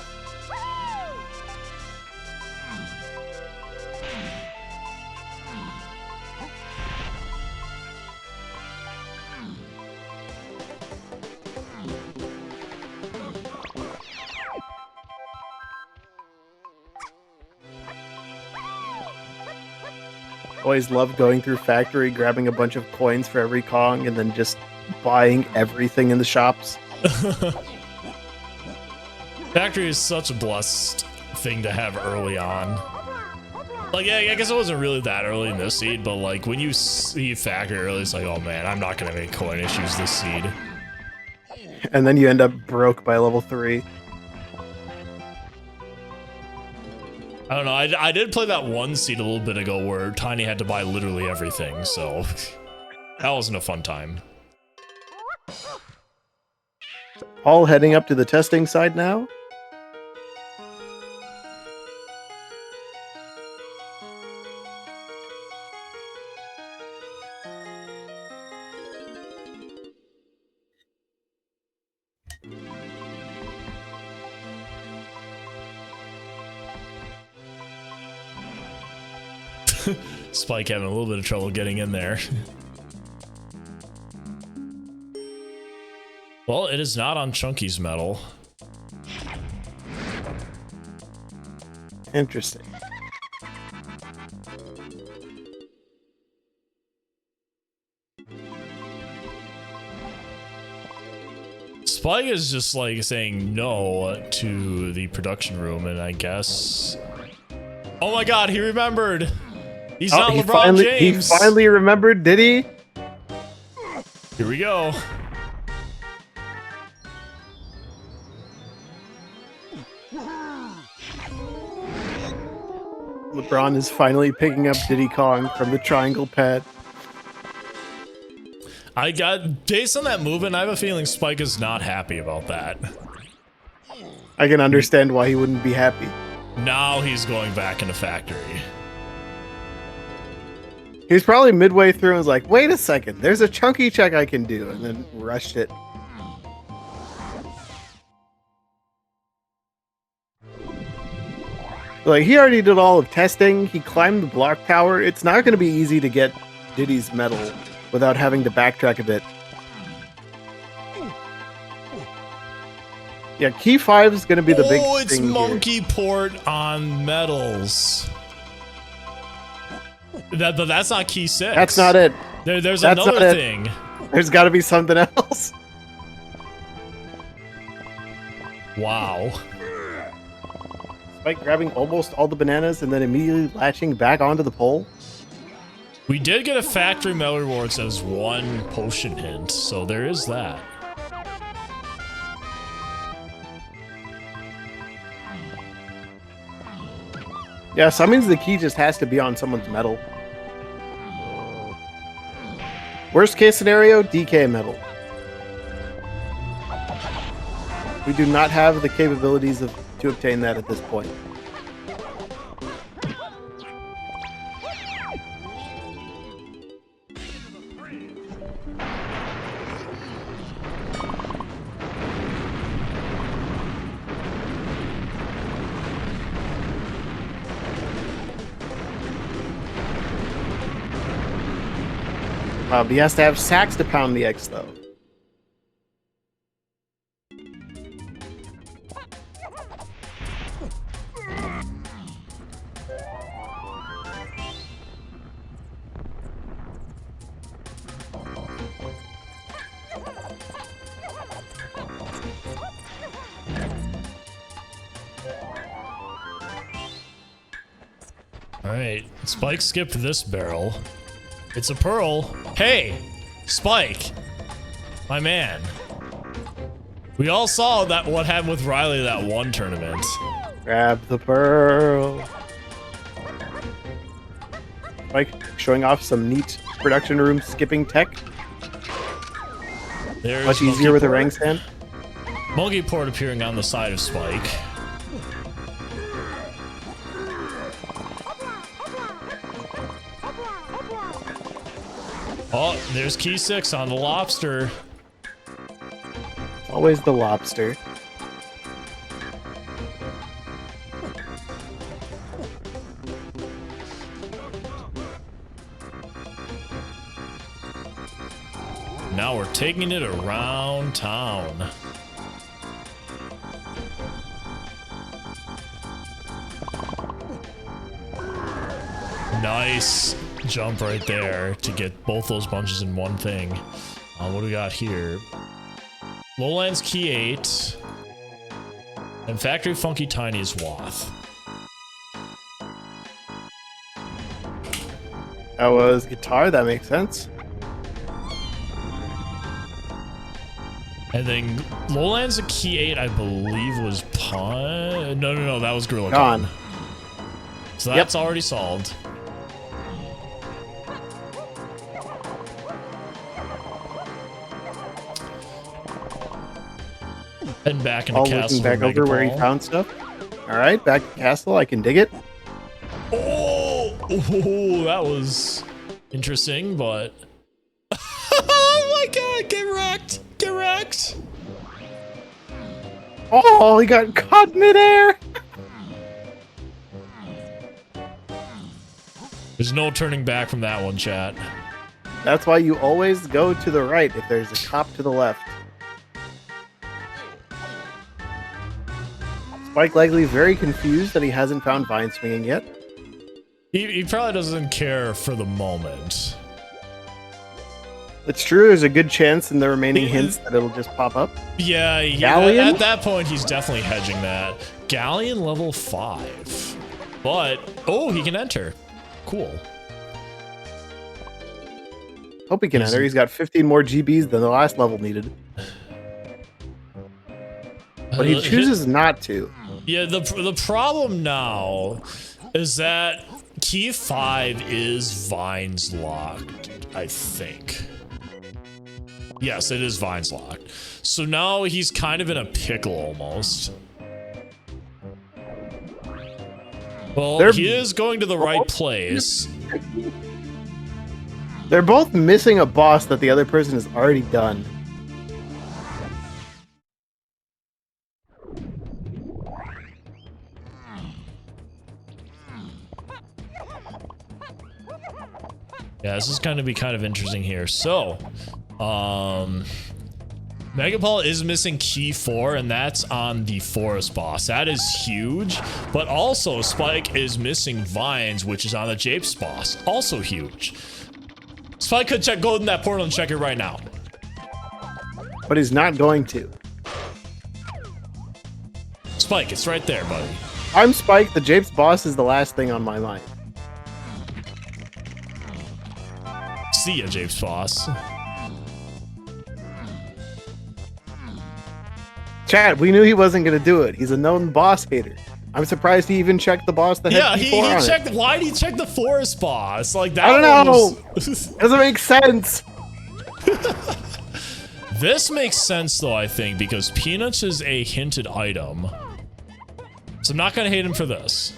Always love going through factory, grabbing a bunch of coins for every Kong, and then just buying everything in the shops. Factory is such a blessed thing to have early on. Like, yeah, I guess it wasn't really that early in this seed, but like when you see factory early, it's like, oh man, I'm not gonna make coin issues this seed. And then you end up broke by level 3. I don't know. I did play that one seed a little bit ago where Tiny had to buy literally everything, so that wasn't a fun time. All heading up to the testing side now. Spike having a little bit of trouble getting in there. Well, it is not on Chunky's medal. Interesting. Spike is just like saying no to the production room, and I guess... Oh my god, he remembered! He's not LeBron James! He finally remembered, did he? Here we go. LeBron is finally picking up Diddy Kong from the triangle pad. I got, based on that movement, I have a feeling Spike is not happy about that. I can understand why he wouldn't be happy. Now he's going back into factory. He's probably midway through and was like, wait a second, there's a chunky check I can do, and then rushed it. Like, he already did all of testing, he climbed the block tower. It's not going to be easy to get Diddy's medal without having to backtrack a bit. Yeah, key 5 is going to be the big thing. Oh, it's here. monkey port on medals. But that's not key 6. That's not it. There's That's another thing. There's got to be something else. Wow. Spike grabbing almost all the bananas and then immediately latching back onto the pole. We did get a factory medal reward that says 1 potion hint, so there is that. Yeah, so that means the key just has to be on someone's medal. Worst case scenario, DK medal. We do not have the capabilities to obtain that at this point. He has to have sacks to pound the X, though. All right, Spike skipped this barrel. It's a pearl. Hey, Spike, my man. We all saw that what happened with Riley that one tournament. Grab the pearl. Spike showing off some neat production room skipping tech. There's Much easier with a Rang stand. Monkey Port appearing on the side of Spike. Oh, there's key 6 on the lobster. Always the lobster. Now we're taking it around town. Nice jump right there to get both those bunches in one thing. What do we got here? Lowlands Key 8 and Factory Funky Tiny's Wath. That was guitar, that makes sense. And then Lowlands Key 8, I believe, was Pun. No, that was Gorilla Gone. Con. So that's already solved. Heading back into Castle. Looking back over where he found stuff. All right, back to Castle. I can dig it. Oh, that was interesting, but oh my god, get wrecked! Get wrecked! Oh, he got caught midair. There's no turning back from that one, chat. That's why you always go to the right if there's a cop to the left. Spike likely very confused that he hasn't found vine swinging yet. He probably doesn't care for the moment. It's true, there's a good chance in the remaining hints that it'll just pop up. Yeah, Galleon? at that point, he's definitely hedging that. Galleon level 5. But, oh, he can enter. Cool. Hope he can enter. He's got 15 more GBs than the last level needed. But he chooses not to. Yeah, the problem now is that Key 5 is Vines locked, I think. Yes, it is Vines locked. So now he's kind of in a pickle almost. Well, he is going to the right place. They're both missing a boss that the other person has already done. Yeah, this is going to be kind of interesting here. So, MegaPaul is missing Key 4, and that's on the Forest boss. That is huge. But also, Spike is missing Vines, which is on the Japes boss. Also huge. Spike could go in that portal and check it right now. But he's not going to. Spike, it's right there, buddy. I'm Spike. The Japes boss is the last thing on my mind. See ya, Japes boss. Chat, we knew he wasn't going to do it. He's a known boss hater. I'm surprised he even checked the boss that had he P4 on checked. it. Why did he check the Forest boss? Like that. I don't know. Was... Doesn't make sense. This makes sense though, I think, because Peanuts is a hinted item. So I'm not gonna hate him for this.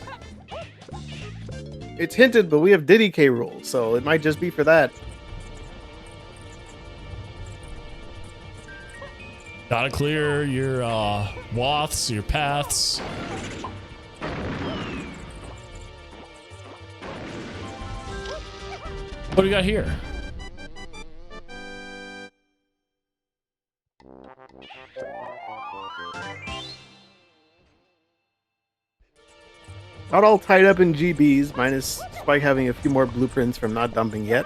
It's hinted, but we have DK rules, so it might just be for that. Gotta clear your waths, your paths. What do we got here? Not all tied up in GBs, minus Spike having a few more blueprints from not dumping yet.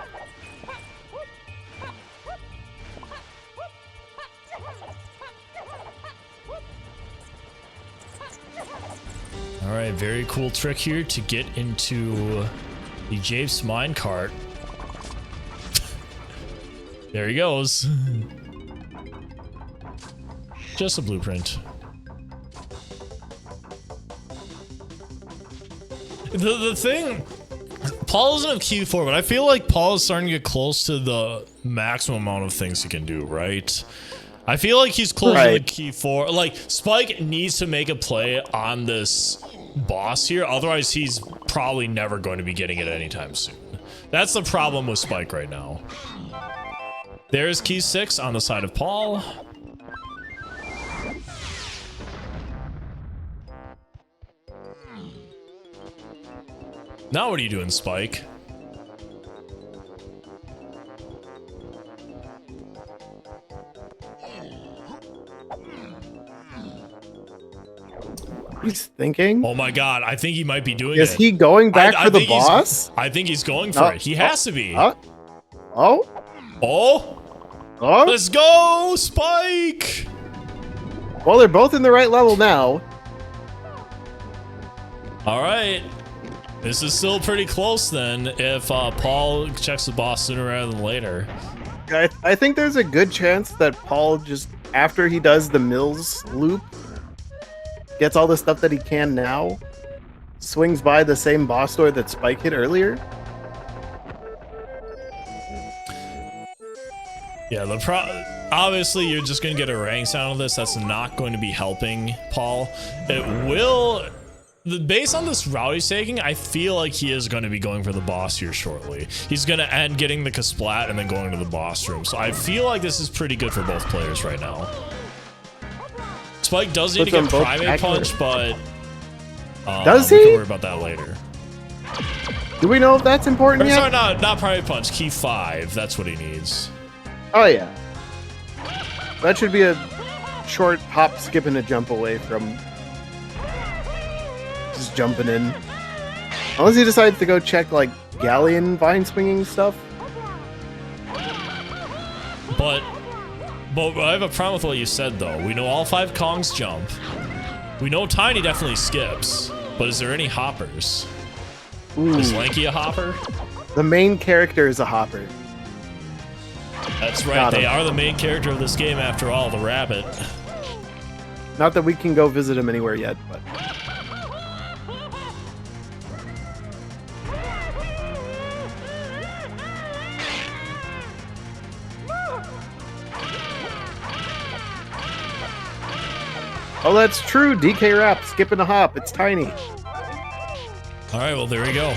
All right, very cool trick here to get into the Japes minecart. There he goes. Just a blueprint. The thing, Paul doesn't have Q4, but I feel like Paul is starting to get close to the maximum amount of things he can do, right? I feel like he's close to the Q4. Like, Spike needs to make a play on this boss here, otherwise he's probably never going to be getting it anytime soon. That's the problem with Spike right now. There's key 6 on the side of Paul. Now what are you doing, Spike? He's thinking. Oh my god, I think he might be doing it. Is he going back for the boss? I think he's going for it. He has to be. Oh? Let's go, Spike! Well, they're both in the right level now. All right. This is still pretty close then if Paul checks the boss sooner rather than later. I think there's a good chance that Paul just, after he does the Mills loop, gets all the stuff that he can now, swings by the same boss door that Spike hit earlier. Yeah, obviously you're just going to get a rank sound of this. That's not going to be helping Paul. It will... Based on this route he's taking, I feel like he is going to be going for the boss here shortly. He's going to end getting the Kasplat and then going to the boss room. So I feel like this is pretty good for both players right now. Spike does need to get Primate Punch, but does he? We can worry about that later. Do we know if that's important yet? Sorry, not Primate Punch. Key 5. That's what he needs. Oh, yeah. That should be a short hop, skip, and a jump away from just jumping in. Unless he decides to go check, like, Galleon vine swinging stuff. But I have a problem with what you said, though. We know all 5 Kongs jump. We know Tiny definitely skips. But is there any hoppers? Ooh. Is Lanky a hopper? The main character is a hopper. That's right. They are the main character of this game, after all, the rabbit. Not that we can go visit him anywhere yet, but... Oh, that's true. DK Rap, skipping a hop. It's Tiny. All right, well, there we go.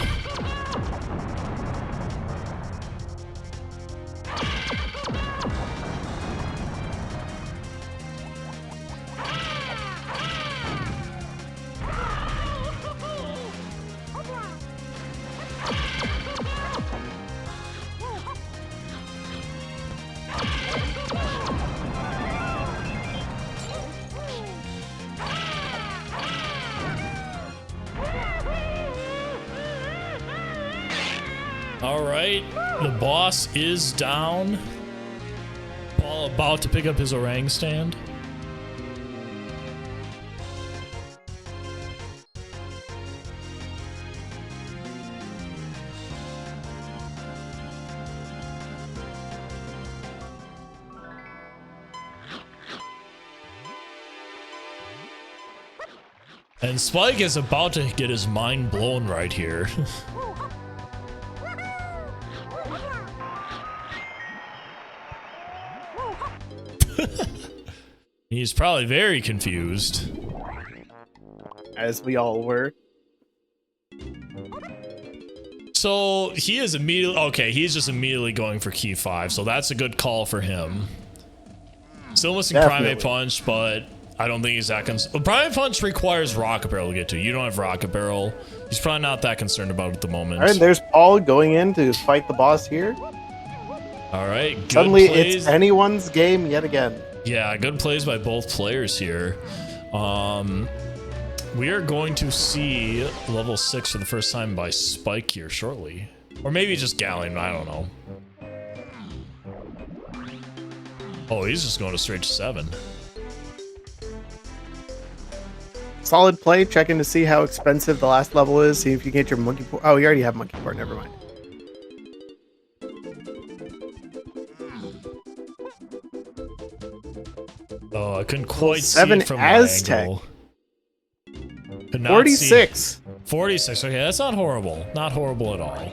All right, the boss is down. Paul about to pick up his orang stand. And Spike is about to get his mind blown right here. He's probably very confused. As we all were. So he is immediately... Okay, he's just immediately going for key 5, so that's a good call for him. Still missing Definitely. Primate Punch, but I don't think he's that concerned. Primate Punch requires Rocket Barrel to get to. You don't have Rocket Barrel. He's probably not that concerned about it at the moment. All right, there's Paul going in to fight the boss here. All right, good Suddenly, plays. it's anyone's game yet again. Yeah, good plays by both players here. We are going to see level 6 for the first time by Spike here shortly. Or maybe just Galleon, I don't know. Oh, he's just going to straight to 7. Solid play, checking to see how expensive the last level is, see if you get your monkey port. Oh, you already have monkey port, never mind. Oh, I couldn't quite see 7 it from Aztec. my angle. Could not 46. see. 46, okay, that's not horrible. Not horrible at all.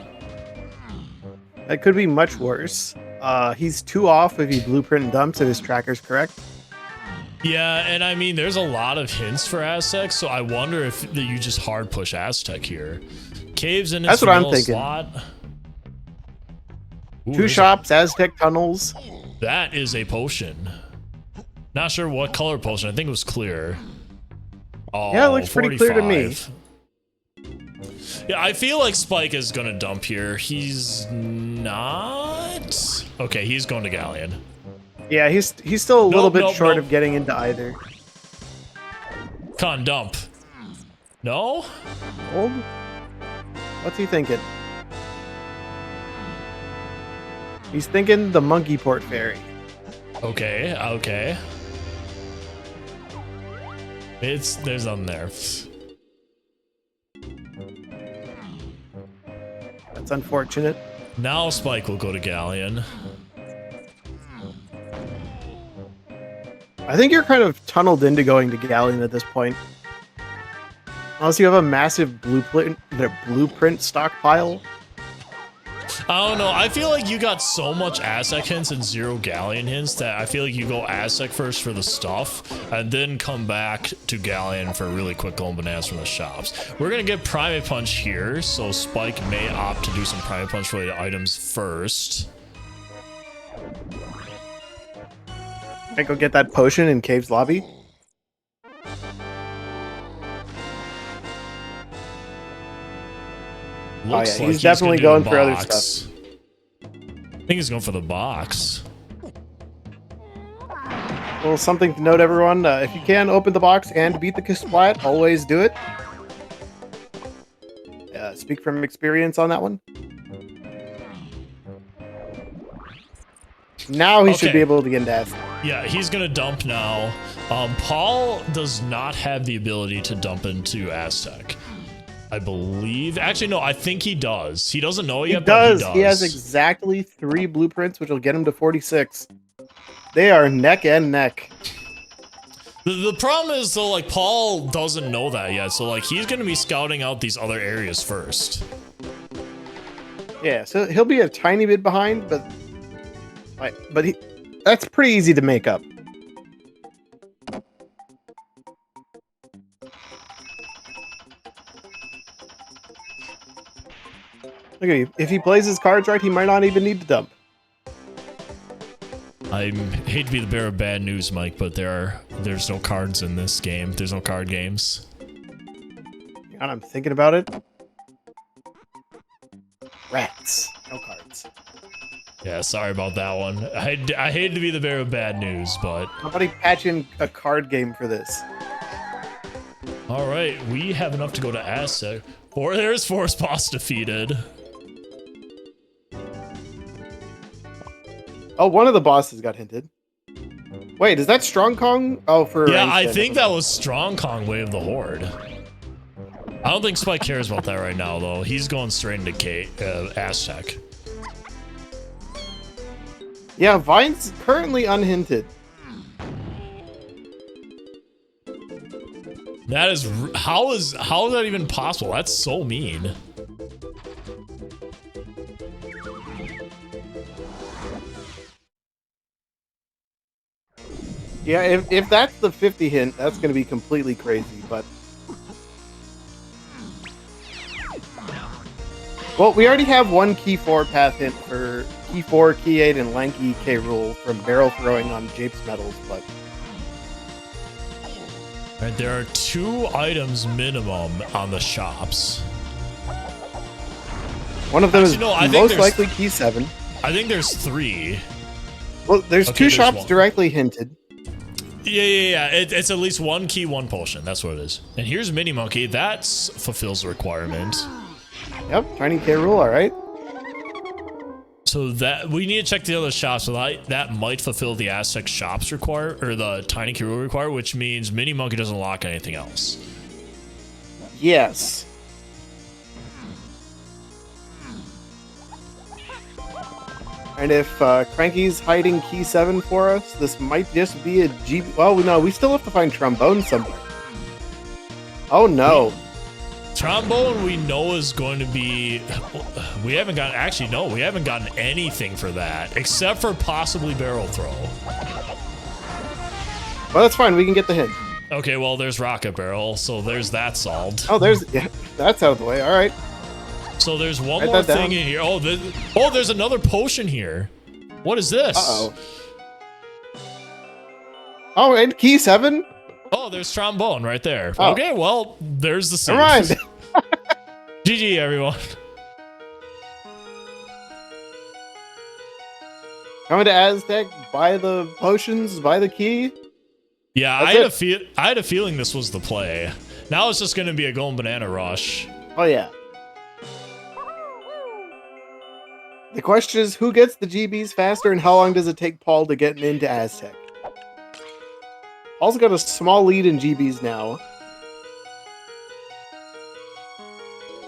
That could be much worse. He's 2 off if he blueprint and dumps if his tracker's correct. Yeah, and I mean, there's a lot of hints for Aztec, so I wonder if you just hard push Aztec here. Caves in his That's what I'm middle thinking. slot. Ooh, 2 there's shops, Aztec tunnels. That is a potion. Not sure what color potion. I think it was clear. Oh, Yeah, it looks pretty clear to me. 45. Yeah, I feel like Spike is going to dump here. He's not. Okay, he's going to Galleon. Yeah, he's still a little bit Nope, short nope. of getting into either. Con dump. No? Old? What's he thinking? He's thinking the monkey port fairy. Okay, okay. There's nothing there. That's unfortunate. Now Spike will go to Galleon. I think you're kind of tunneled into going to Galleon at this point. Unless you have a massive blueprint stockpile. I don't know. I feel like you got so much Aztec hints and 0 Galleon hints that I feel like you go Aztec first for the stuff and then come back to Galleon for really quick golden bananas from the shops. We're going to get Primate Punch here, so Spike may opt to do some Primate Punch related items first. I go get that potion in Cave's lobby. Looks yeah, like he's definitely gonna do going the for other box. stuff. I think he's going for the box. Well, something to note, everyone. If you can open the box and beat the splat, always do it. Speak from experience on that one. Now he should Okay. be able to get into Aztec. Yeah, he's gonna dump now. Paul does not have the ability to dump into Aztec, I believe. Actually, no, I think he does. He doesn't know it He yet, does. but He has exactly 3 blueprints, which will get him to 46. They are neck and neck. The problem is, though, like, Paul doesn't know that yet, so, like, he's gonna be scouting out these other areas first. Yeah, so he'll be a tiny bit behind, but that's pretty easy to make up. Look at you. If he plays his cards right, he might not even need to dump. I hate to be the bearer of bad news, Mike, but there's no cards in this game. There's no card games. God, I'm thinking about it. Rats. No cards. Yeah, sorry about that one. I hate to be the bearer of bad news, but... Somebody patch in a card game for this. All right, we have enough to go to Aztec. There's Force Boss defeated. Oh, one of the bosses got hinted. Wait, is that Strong Kong? Oh, for Yeah, ranked I in. think that was Strong Kong Way of the Horde. I don't think Spike cares about that right now, though. He's going straight into Aztec. Yeah, Vine's currently unhinted. That is how is that even possible? That's so mean. Yeah, if that's the 50 hint, that's going to be completely crazy, but... Well, we already have one key 4 path hint for key 4, key 8, and lanky K Rool from barrel throwing on Japes medals, but Right, there are 2 items minimum on the shops. one of them Actually, no, I is think most there's- likely key 7. I think there's 3. Well, there's Okay, 2 there's shops one. directly hinted. Yeah. It's at least 1 key, 1 potion. That's what it is. And here's Mini Monkey. That fulfills the requirement. Yep, tiny K Rool, all right. So that we need to check the other shops. So that might fulfill the Aztec shops require, or the Tiny K Rool require, which means Mini Monkey doesn't lock anything else. Yes. And if Cranky's hiding key 7 for us, this might just be a G. Well, no, we still have to find trombone somewhere. Oh no. Trombone we know is going to be. We haven't gotten. Actually, no, we haven't gotten anything for that except for possibly barrel throw. Well, that's fine. We can get the hint. Okay, well, there's rocket barrel, so there's that solved. Oh, yeah, that's out of the way. All right. So there's one Write more that down. thing in here. Oh, there's another potion here. What is this? Uh-oh. Oh, and key 7? Oh, there's trombone right there. Oh. Okay, well, there's the Never mind. seed. GG, everyone. Coming to Aztec, buy the potions, buy the key. Yeah, That's I had a feeling this was the play. Now it's just going to be a golden banana rush. Oh, yeah. The question is, who gets the GBs faster and how long does it take Paul to get into Aztec? Paul's got a small lead in GBs now.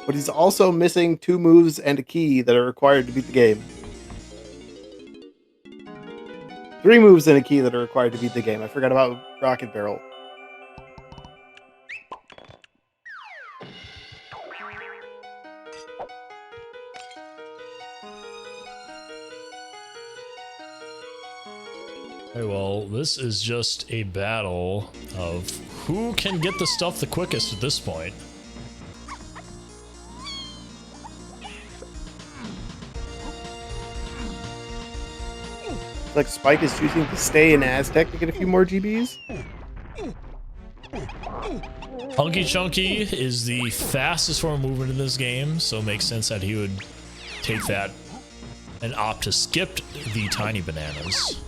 But he's also missing 2 moves and a key that are required to beat the game. 3 moves and a key that are required to beat the game. I forgot about Rocket Barrel. Okay, well, this is just a battle of who can get the stuff the quickest at this point. Like Spike is choosing to stay in Aztec to get a few more GBs. Hunky Chunky is the fastest form of movement in this game, so it makes sense that he would take that and opt to skip the tiny bananas.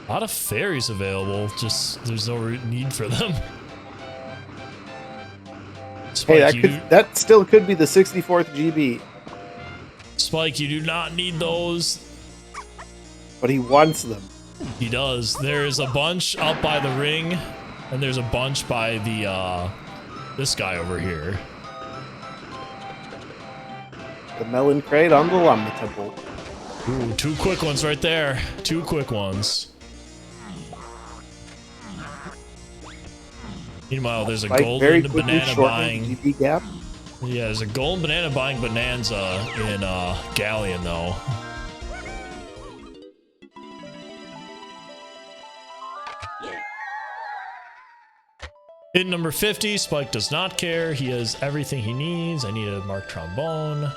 A lot of fairies available, just there's no need for them. Spike, Hey, that still could be the 64th GB, Spike, you do not need those. but he wants them. He does. There's a bunch up by the ring, and there's a bunch by the this guy over here. The melon crate on the Llama Temple. Ooh, 2 quick ones right there. 2 quick ones. Meanwhile, there's a Spike very golden quickly banana shortening buying. the GB gap. Yeah, there's a golden banana buying Bonanza in Galleon though. Hit number 50, Spike does not care. He has everything he needs. I need a marked trombone.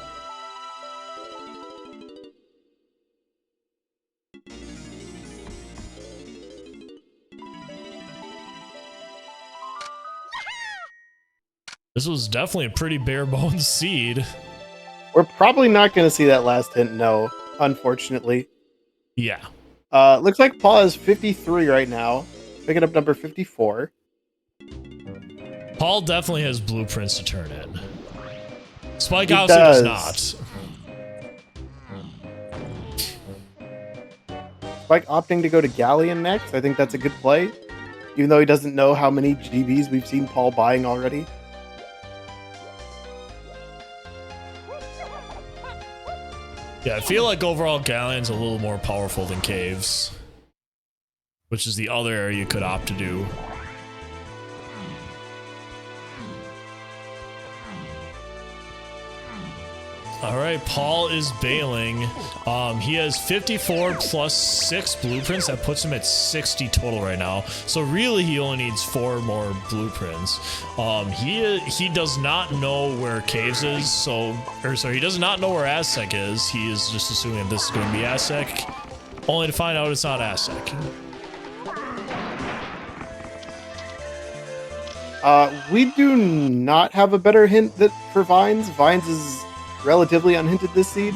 This was definitely a pretty bare bones seed. We're probably not going to see that last hint, no, unfortunately. Yeah. Looks like Paul has 53 right now. Picking up number 54. Paul definitely has blueprints to turn in. Spike He obviously does does. not. Spike opting to go to Galleon next. I think that's a good play. Even though he doesn't know how many GBs we've seen Paul buying already. Yeah, I feel like overall Galleon's a little more powerful than Caves, which is the other area you could opt to do. All right, Paul is bailing. He has 54 plus 6 blueprints. That puts him at 60 total right now. So really, he only needs 4 more blueprints. He does not know where Caves is, he does not know where Aztec is. He is just assuming this is going to be Aztec, only to find out it's not Aztec. We do not have a better hint for Vines. Vines is relatively unhinted this seed.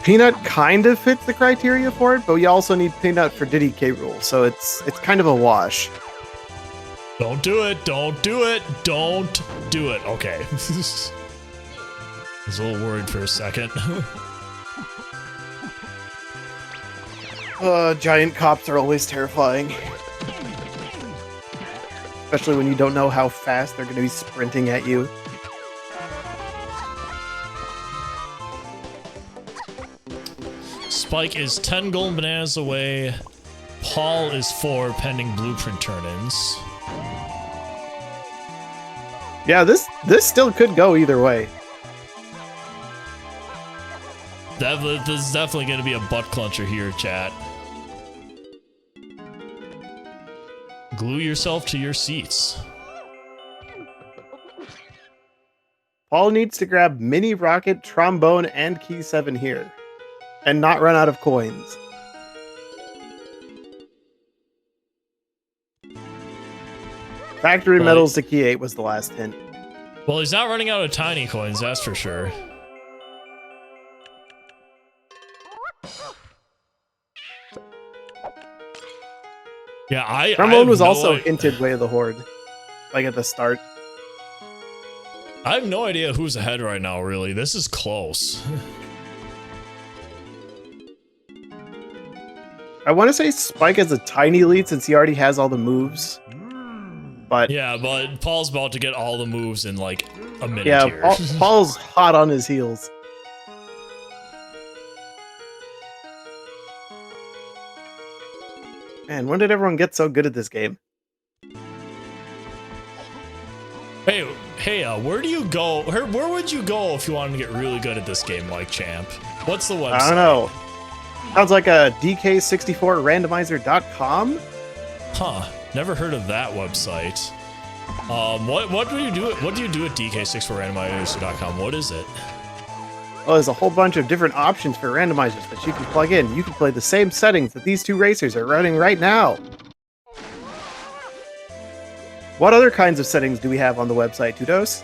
Peanut kind of fits the criteria for it, but we also need Peanut for DK Rool, so it's kind of a wash. Don't do it! Don't do it! Don't do it! Okay. I was a little worried for a second. Giant cops are always terrifying. Especially when you don't know how fast they're going to be sprinting at you. Spike is 10 golden bananas away. Paul is 4 pending blueprint turn-ins. Yeah, this still could go either way. This is definitely going to be a butt clencher here, chat. Glue yourself to your seats. Paul needs to grab Mini Rocket, Trombone, and Key 7 here. And not run out of coins. Factory Metals to Key 8 was the last hint. Well, he's not running out of tiny coins, that's for sure. Yeah, Trombone was also hinted Way of the Horde. Like at the start. I have no idea who's ahead right now, really. This is close. I want to say Spike has a tiny lead since he already has all the moves. But yeah, but Paul's about to get all the moves in like a minute here. Paul's hot on his heels. Man, when did everyone get so good at this game? Hey, where do you go? Where would you go if you wanted to get really good at this game, like Champ? What's the website? I don't know. Sounds like a DK64 Randomizer.com. Huh? Never heard of that website. What do you do? What do you do at DK64 Randomizer.com? What is it? Well, there's a whole bunch of different options for randomizers that you can plug in. You can play the same settings that these two racers are running right now. What other kinds of settings do we have on the website, Tudos?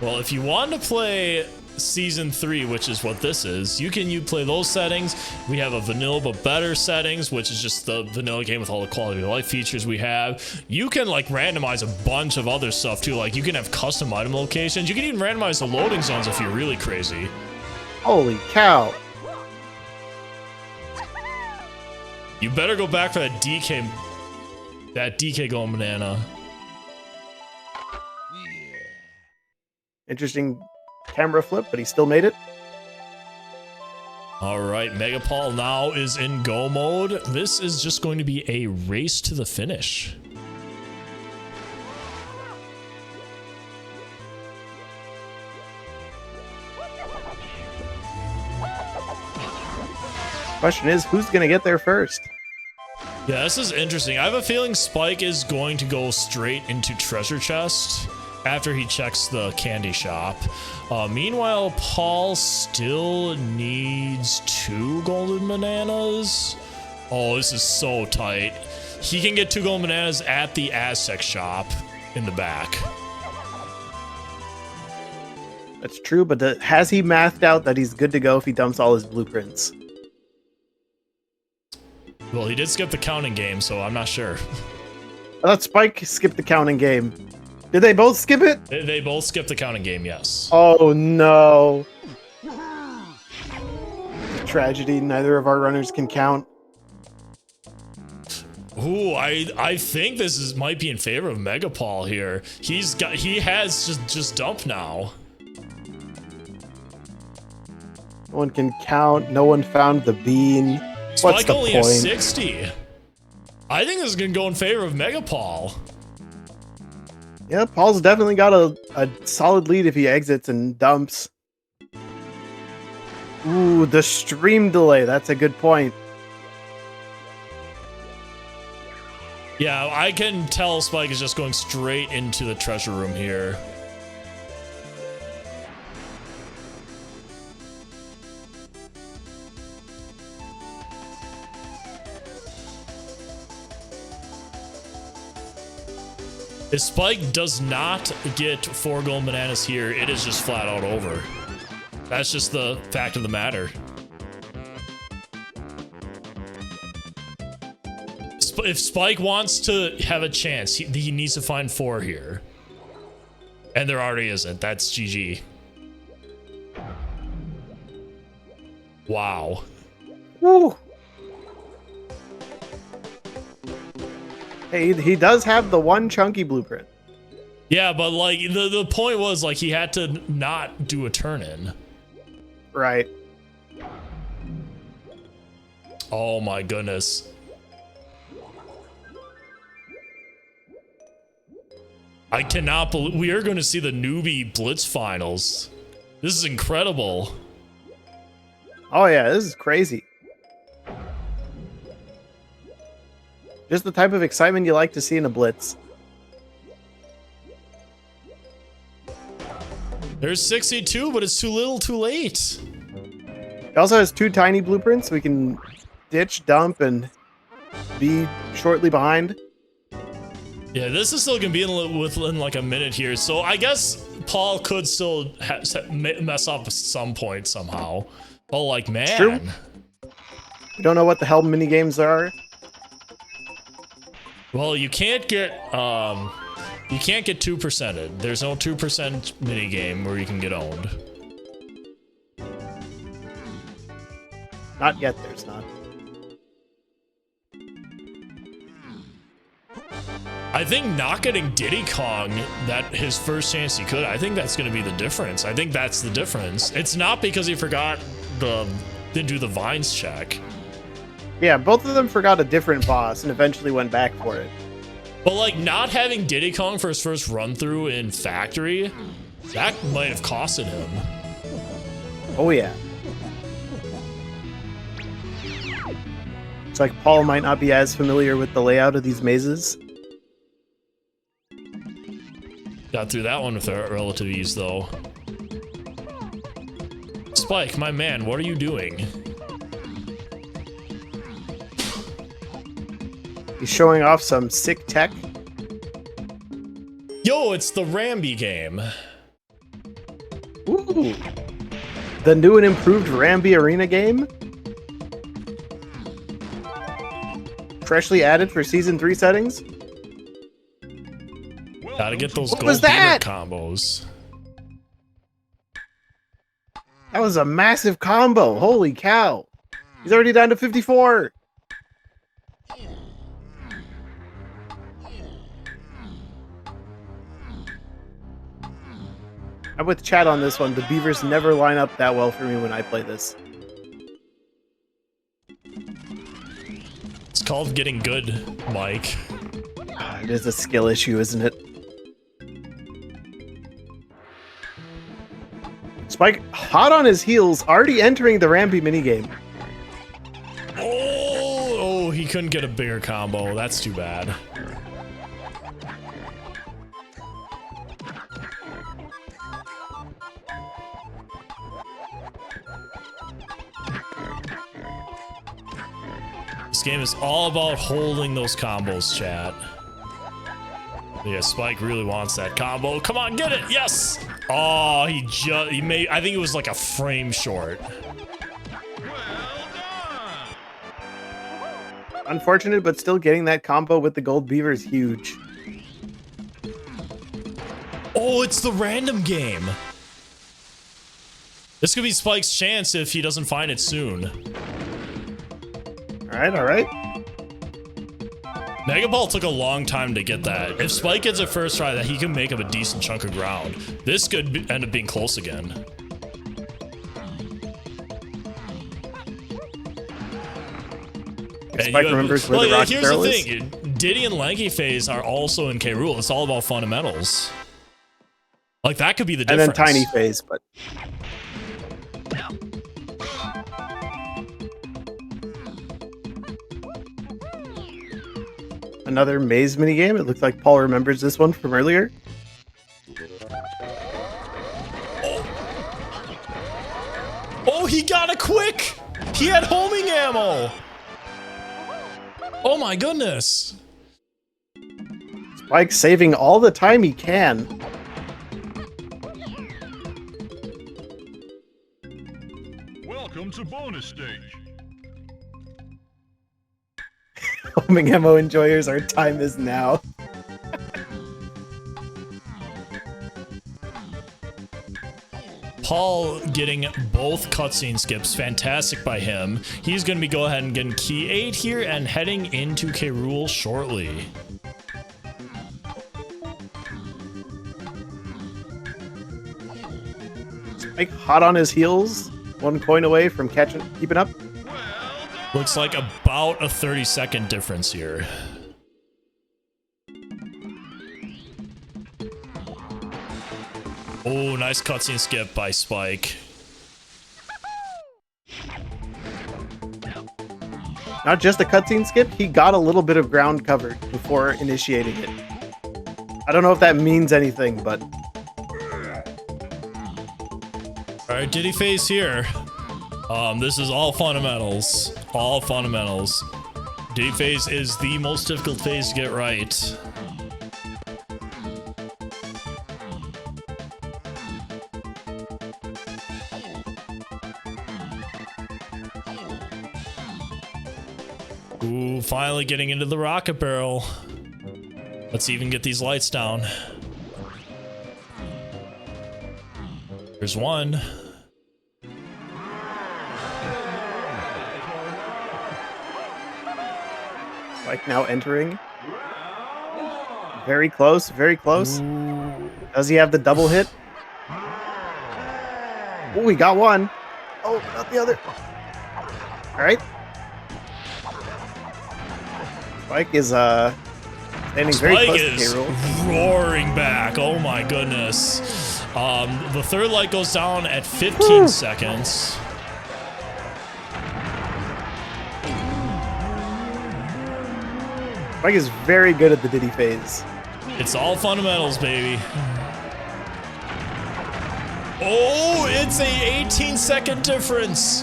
Well, if you want to play Season 3, which is what this is, you play those settings. We have a vanilla but better settings, which is just the vanilla game with all the quality of life features we have. You can like randomize a bunch of other stuff too, like you can have custom item locations. You can even randomize the loading zones if you're really crazy. Holy cow. You better go back for that DK going banana. Interesting camera flip, but he still made it. All right, MegaPaul now is in go mode. This is just going to be a race to the finish. Question is, who's going to get there first? Yeah, this is interesting. I have a feeling Spike is going to go straight into treasure chest after he checks the candy shop. Meanwhile, Paul still needs 2 golden bananas. Oh, this is so tight. He can get 2 golden bananas at the Aztec shop in the back. That's true, but has he mathed out that he's good to go if he dumps all his blueprints? Well, he did skip the counting game, so I'm not sure. I thought Spike skipped the counting game. Did they both skip it? They both skipped the counting game, yes. Oh no. Tragedy, neither of our runners can count. Ooh, I think this might be in favor of MegaPaul here. He has just dumped now. No one can count, no one found the bean. What's Spike the only point? has 60. I think this is gonna go in favor of MegaPaul. Yeah, Paul's definitely got a solid lead if he exits and dumps. Ooh, the stream delay. That's a good point. Yeah, I can tell Spike is just going straight into the treasure room here. If Spike does not get 4 gold bananas here, it is just flat out over. That's just the fact of the matter. If Spike wants to have a chance, he needs to find 4 here. And there already isn't. That's GG. Wow. Woo. Hey, he does have the one chunky blueprint. Yeah, but like the point was like he had to not do a turn in. Right. Oh my goodness. I cannot believe we are going to see the newbie Blitz finals. This is incredible. Oh yeah, this is crazy. Just the type of excitement you like to see in a Blitz. There's 62, but it's too little too late. He also has 2 tiny blueprints. We can ditch, dump, and be shortly behind. Yeah, this is still going to be within like a minute here. So I guess Paul could still mess up at some point somehow. Oh, like, man. True. We don't know what the hell mini games there are. Well, you can't get 2%ed. There's no 2% mini game where you can get owned. Not yet, there's not. I think not getting Diddy Kong, that his first chance he could, I think that's going to be the difference. I think that's the difference. It's not because he didn't do the vines check. Yeah, both of them forgot a different boss and eventually went back for it. But like not having Diddy Kong for his first run through in Factory, that might have costed him. Oh yeah. It's like Paul might not be as familiar with the layout of these mazes. Got through that one with relative ease though. Spike, my man, what are you doing? He's showing off some sick tech. Yo, it's the Ramby game. Ooh. The new and improved Ramby Arena game. Freshly added for Season 3 settings. Gotta get those What gold was that? beater combos. That was a massive combo. Holy cow. He's already down to 54. I'm with Chad on this one. The beavers never line up that well for me when I play this. It's called getting good, Mike. It is a skill issue, isn't it? Spike, hot on his heels, already entering the Ramby minigame. Oh, he couldn't get a bigger combo. That's too bad. This game is all about holding those combos, chat. Yeah, Spike really wants that combo. Come on, get it! Yes! Oh, he made. I think it was like a frame short. Unfortunate, but still getting that combo with the gold beaver is huge. Oh, it's the random game. This could be Spike's chance if he doesn't find it soon. Alright, alright. MegaPaul took a long time to get that. If Spike gets it first try, that he can make up a decent chunk of ground. This could end up being close again. Spike remembers where the rocket barrel is. Here's the thing. Diddy and Lanky Phase are also in K. Rool. It's all about fundamentals. Like, that could be the difference. And then Tiny Phase, but... Another maze minigame. It looks like Paul remembers this one from earlier. Oh, he got a quick! He had homing ammo! Oh my goodness! Spike saving all the time he can. Welcome to bonus stage. Homing ammo enjoyers, our time is now. Paul getting both cutscene skips, fantastic by him. He's going to be go ahead and getting key 8 here and heading into K. Rool shortly. Spike hot on his heels, 1 coin away from keeping up. Looks like about a 30-second difference here. Oh, nice cutscene skip by Spike. Not just a cutscene skip, he got a little bit of ground covered before initiating it. I don't know if that means anything, but... Alright, Diddy Phase here. This is all fundamentals. All fundamentals. Diddy Phase is the most difficult phase to get right. Ooh, finally getting into the rocket barrel. Let's even get these lights down. There's one. Spike now entering. Very close, very close. Ooh. Does he have the double hit? Oh, we got one. Oh, not the other. All right. Spike is standing very Spike close is to K. Rool. roaring back. Oh my goodness. The third light goes down at 15 seconds. Spike is very good at the Diddy Phase. It's all fundamentals, baby. Oh, it's a 18-second difference.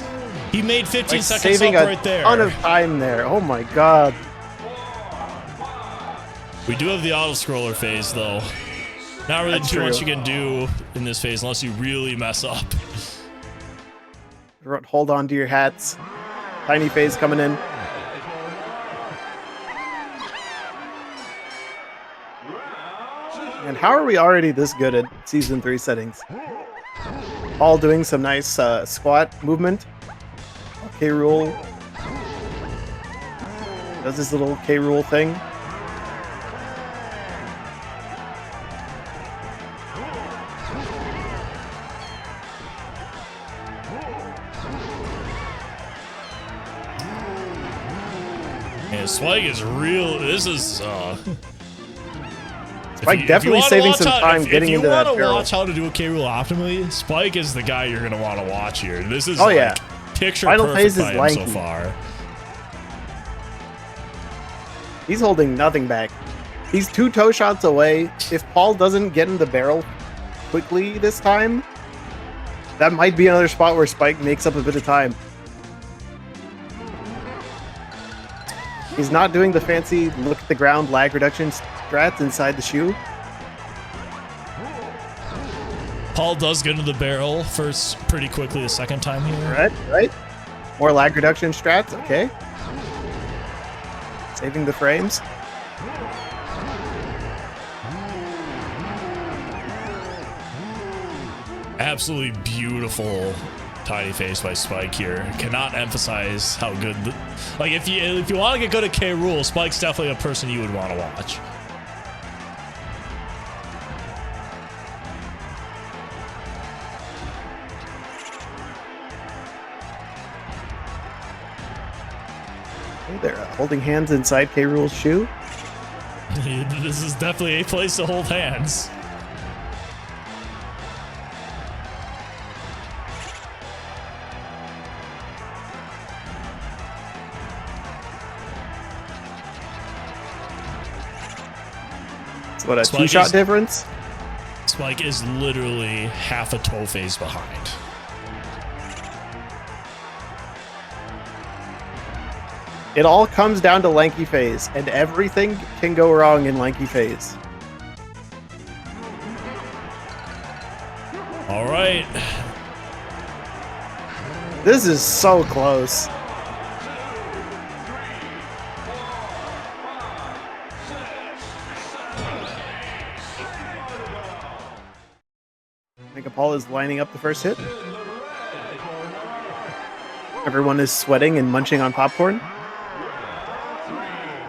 He made 15 Like seconds saving up a right there. ton of time there. Oh my god. We do have the auto-scroller phase, though. Not really That's too much you true. can do in this phase unless you really mess up. Hold on to your hats. Tiny Phase coming in. And how are we already this good at Season 3 settings? All doing some nice squat movement. K. Rool does his little K. Rool thing. And Spike is real. This is. Spike definitely saving some time getting into that If you barrel. want to watch how to do a K. Rool optimally, Spike is the guy you're going to want to watch here. This is Oh, like yeah. picture Final perfect phase is by him so lanky. far. He's holding nothing back. He's 2 toe shots away. If Paul doesn't get in the barrel quickly this time, that might be another spot where Spike makes up a bit of time. He's not doing the fancy look at the ground lag reduction strats inside the shoe. Paul does get into the barrel first pretty quickly the second time here. Right. More lag reduction strats. Okay. Saving the frames. Absolutely beautiful tiny face by Spike here. Cannot emphasize how good. Like if you want to get good at K. Rool, Spike's definitely a person you would want to watch. They're holding hands inside K. Rool's shoe. This is definitely a place to hold hands. It's what, a Spike two-shot is- difference? Spike is literally half a toe phase behind. It all comes down to lanky phase, and everything can go wrong in lanky phase. All right. This is so close. MegaPaul is lining up the first hit. Everyone is sweating and munching on popcorn.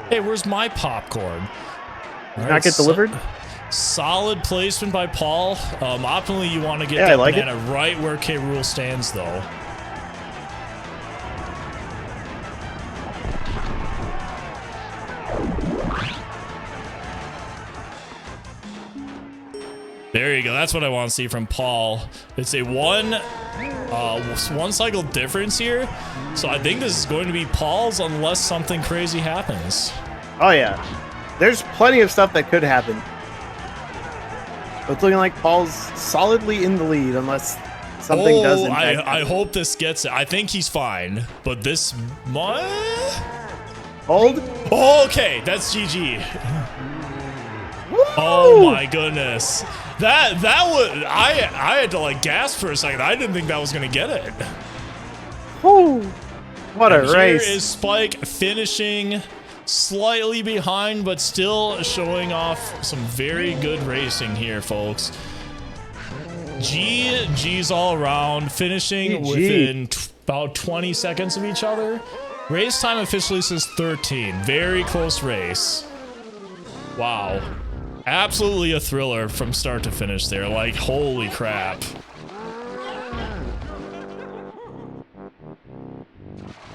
Hey, where's my popcorn? All Not get delivered? Solid placement by Paul. Optimally, you want to get Yeah, I that like it. banana right where K. Rool stands, though. There you go. That's what I want to see from Paul. It's a one cycle difference here. So I think this is going to be Paul's unless something crazy happens. Oh yeah. There's plenty of stuff that could happen. But it's looking like Paul's solidly in the lead unless something does impact I hope this gets it. I think he's fine. But this Hold. okay, that's GG. Woo! Oh my goodness. That was I had to like gasp for a second. I didn't think that was gonna get it. Woo! What a And race. Here is Spike finishing slightly behind, but still showing off some very good racing here, folks. G's all around, finishing GG. within about 20 seconds of each other. Race time officially says 13. Very close race. Wow. Absolutely a thriller from start to finish there. Like, holy crap.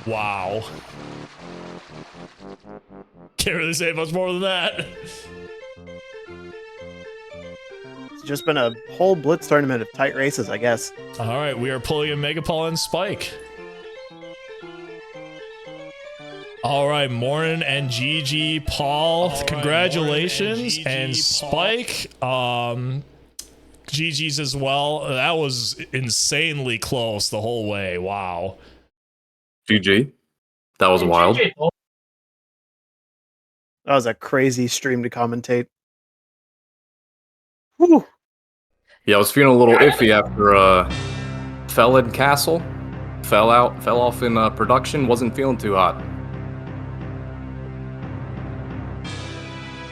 Wow. Can't really say much more than that. It's just been a whole Blitz tournament of tight races, I guess. All right, we are pulling in MegaPaul and Spike. All right, Mornin and GG Paul, congratulations, and Spike, GG's as well. That was insanely close the whole way. Wow. GG. That was wild. That was a crazy stream to commentate. Whew. Yeah, I was feeling a little iffy after fell in Castle. Fell off in production, wasn't feeling too hot.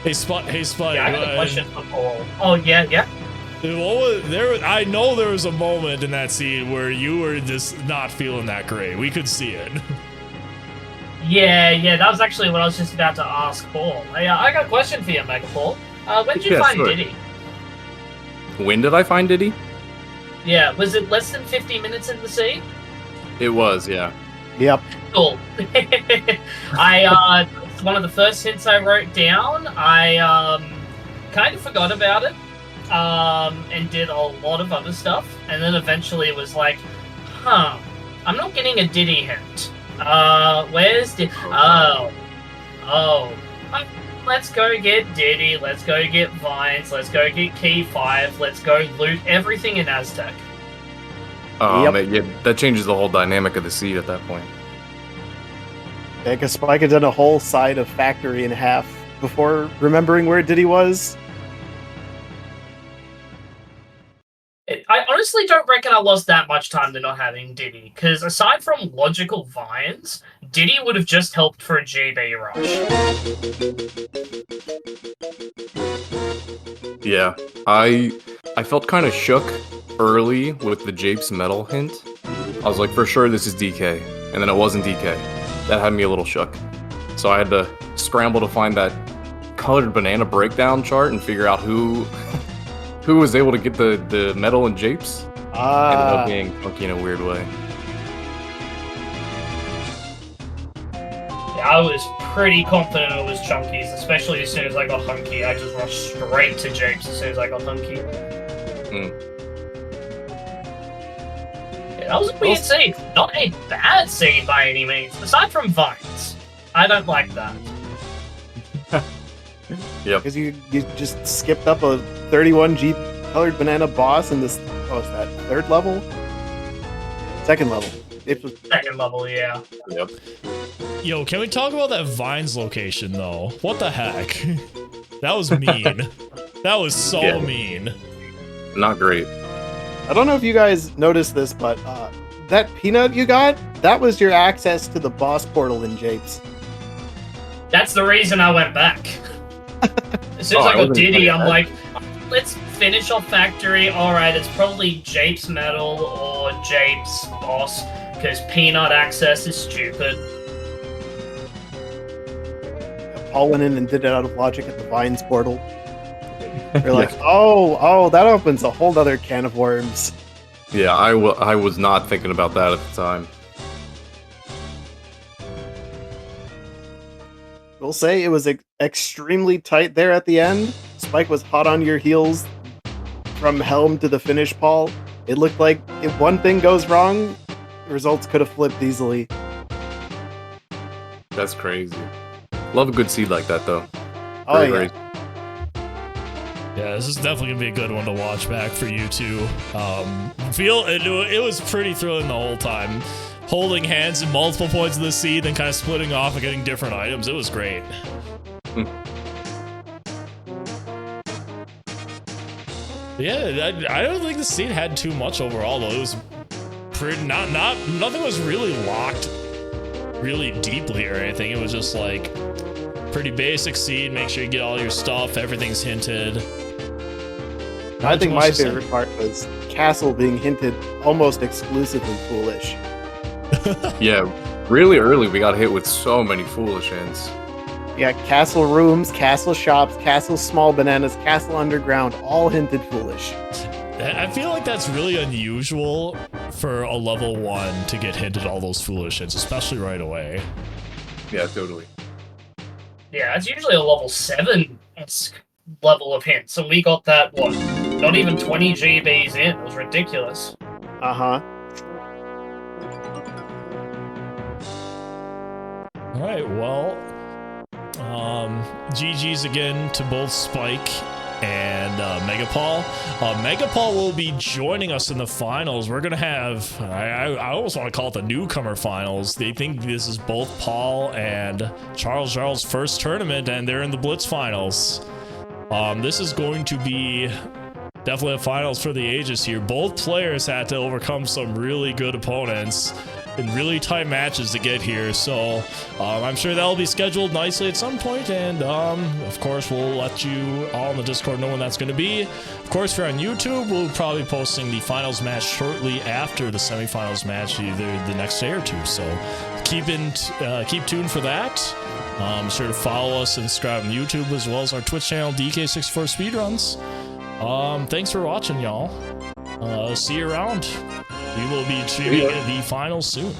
Hey, Spike. Yeah, I got a question for Paul. Oh, yeah. I know there was a moment in that scene where you were just not feeling that great. We could see it. Yeah, that was actually what I was just about to ask Paul. I got a question for you, MegaPaul. When did you Yeah, find sure. Diddy? When did I find Diddy? Yeah, was it less than 50 minutes in the sea? It was, yeah. Yep. Cool. It's one of the first hints I wrote down. I kind of forgot about it and did a lot of other stuff. And then eventually it was like, I'm not getting a Diddy hint. Where's Diddy? Let's go get Diddy. Let's go get Vines. Let's go get Key 5. Let's go loot everything in Aztec. Yeah, that changes the whole dynamic of the seed at that point. Yeah, because Spike had done a whole side of Factory in half before remembering where Diddy was. I honestly don't reckon I lost that much time to not having Diddy, because aside from logical vines, Diddy would have just helped for a GB rush. Yeah, I felt kind of shook early with the Japes metal hint. I was like, for sure this is DK, and then it wasn't DK. That had me a little shook. So I had to scramble to find that colored banana breakdown chart and figure out who was able to get the metal and Japes. Ended up being funky in a weird way. I was pretty confident it was Chunky's, especially as soon as I got Hunky. I just rushed straight to Japes as soon as I got Hunky. Yeah, that was a weird seed. Not a bad seed by any means, aside from Vines. I don't like that. Yep. Because you just skipped up a 31G colored banana boss in this. Oh, is that third level? Second level. It was Second level, yeah. Yep. Yo, can we talk about that Vines location though? What the heck? That was mean. That was so mean. Not great. I don't know if you guys noticed this, but that peanut you got, that was your access to the boss portal in Japes. That's the reason I went back. As soon as I got Diddy, I'm like, let's finish off Factory. Alright, it's probably Japes Metal or Japes Boss, because peanut access is stupid. Paul went in and did it out of logic at the Vines portal. You're like, oh, that opens a whole other can of worms. Yeah, I was not thinking about that at the time. We'll say it was extremely tight there at the end. Spike was hot on your heels from helm to the finish, Paul. It looked like if one thing goes wrong, the results could have flipped easily. That's crazy. Love a good seed like that, though. Oh, Very, yeah. Yeah, this is definitely gonna be a good one to watch back for you too. It was pretty thrilling the whole time. Holding hands at multiple points of the seed, then kind of splitting off and getting different items. It was great. Yeah, I don't think the seed had too much overall though. It was pretty nothing was really locked really deeply or anything. It was just like pretty basic seed. Make sure you get all your stuff. Everything's hinted. I think my favorite part was Castle being hinted almost exclusively foolish. Yeah, really early we got hit with so many foolish hints. Yeah, Castle Rooms, Castle Shops, Castle Small Bananas, Castle Underground, all hinted foolish. I feel like that's really unusual for a level 1 to get hinted all those foolish hints, especially right away. Yeah, totally. Yeah, it's usually a level 7 level of hints, and we got that, what, not even 20 GBs in. It was ridiculous. Uh-huh. Alright, well, GG's again to both Spike and MegaPaul. MegaPaul will be joining us in the finals. We're gonna have, I almost want to call it the newcomer finals. They think this is both Paul and Charles' first tournament, and they're in the Blitz finals. This is going to be definitely a finals for the ages here. Both players had to overcome some really good opponents in really tight matches to get here, so I'm sure that'll be scheduled nicely at some point, and of course we'll let you all in the Discord know when that's going to be. Of course, if you're on YouTube, we'll probably be posting the finals match shortly after the semifinals match, either the next day or two, so keep tuned for that. Be sure to follow us and subscribe on YouTube as well as our Twitch channel, DK64 Speedruns. Thanks for watching, y'all. See you around. We will be streaming the finals soon.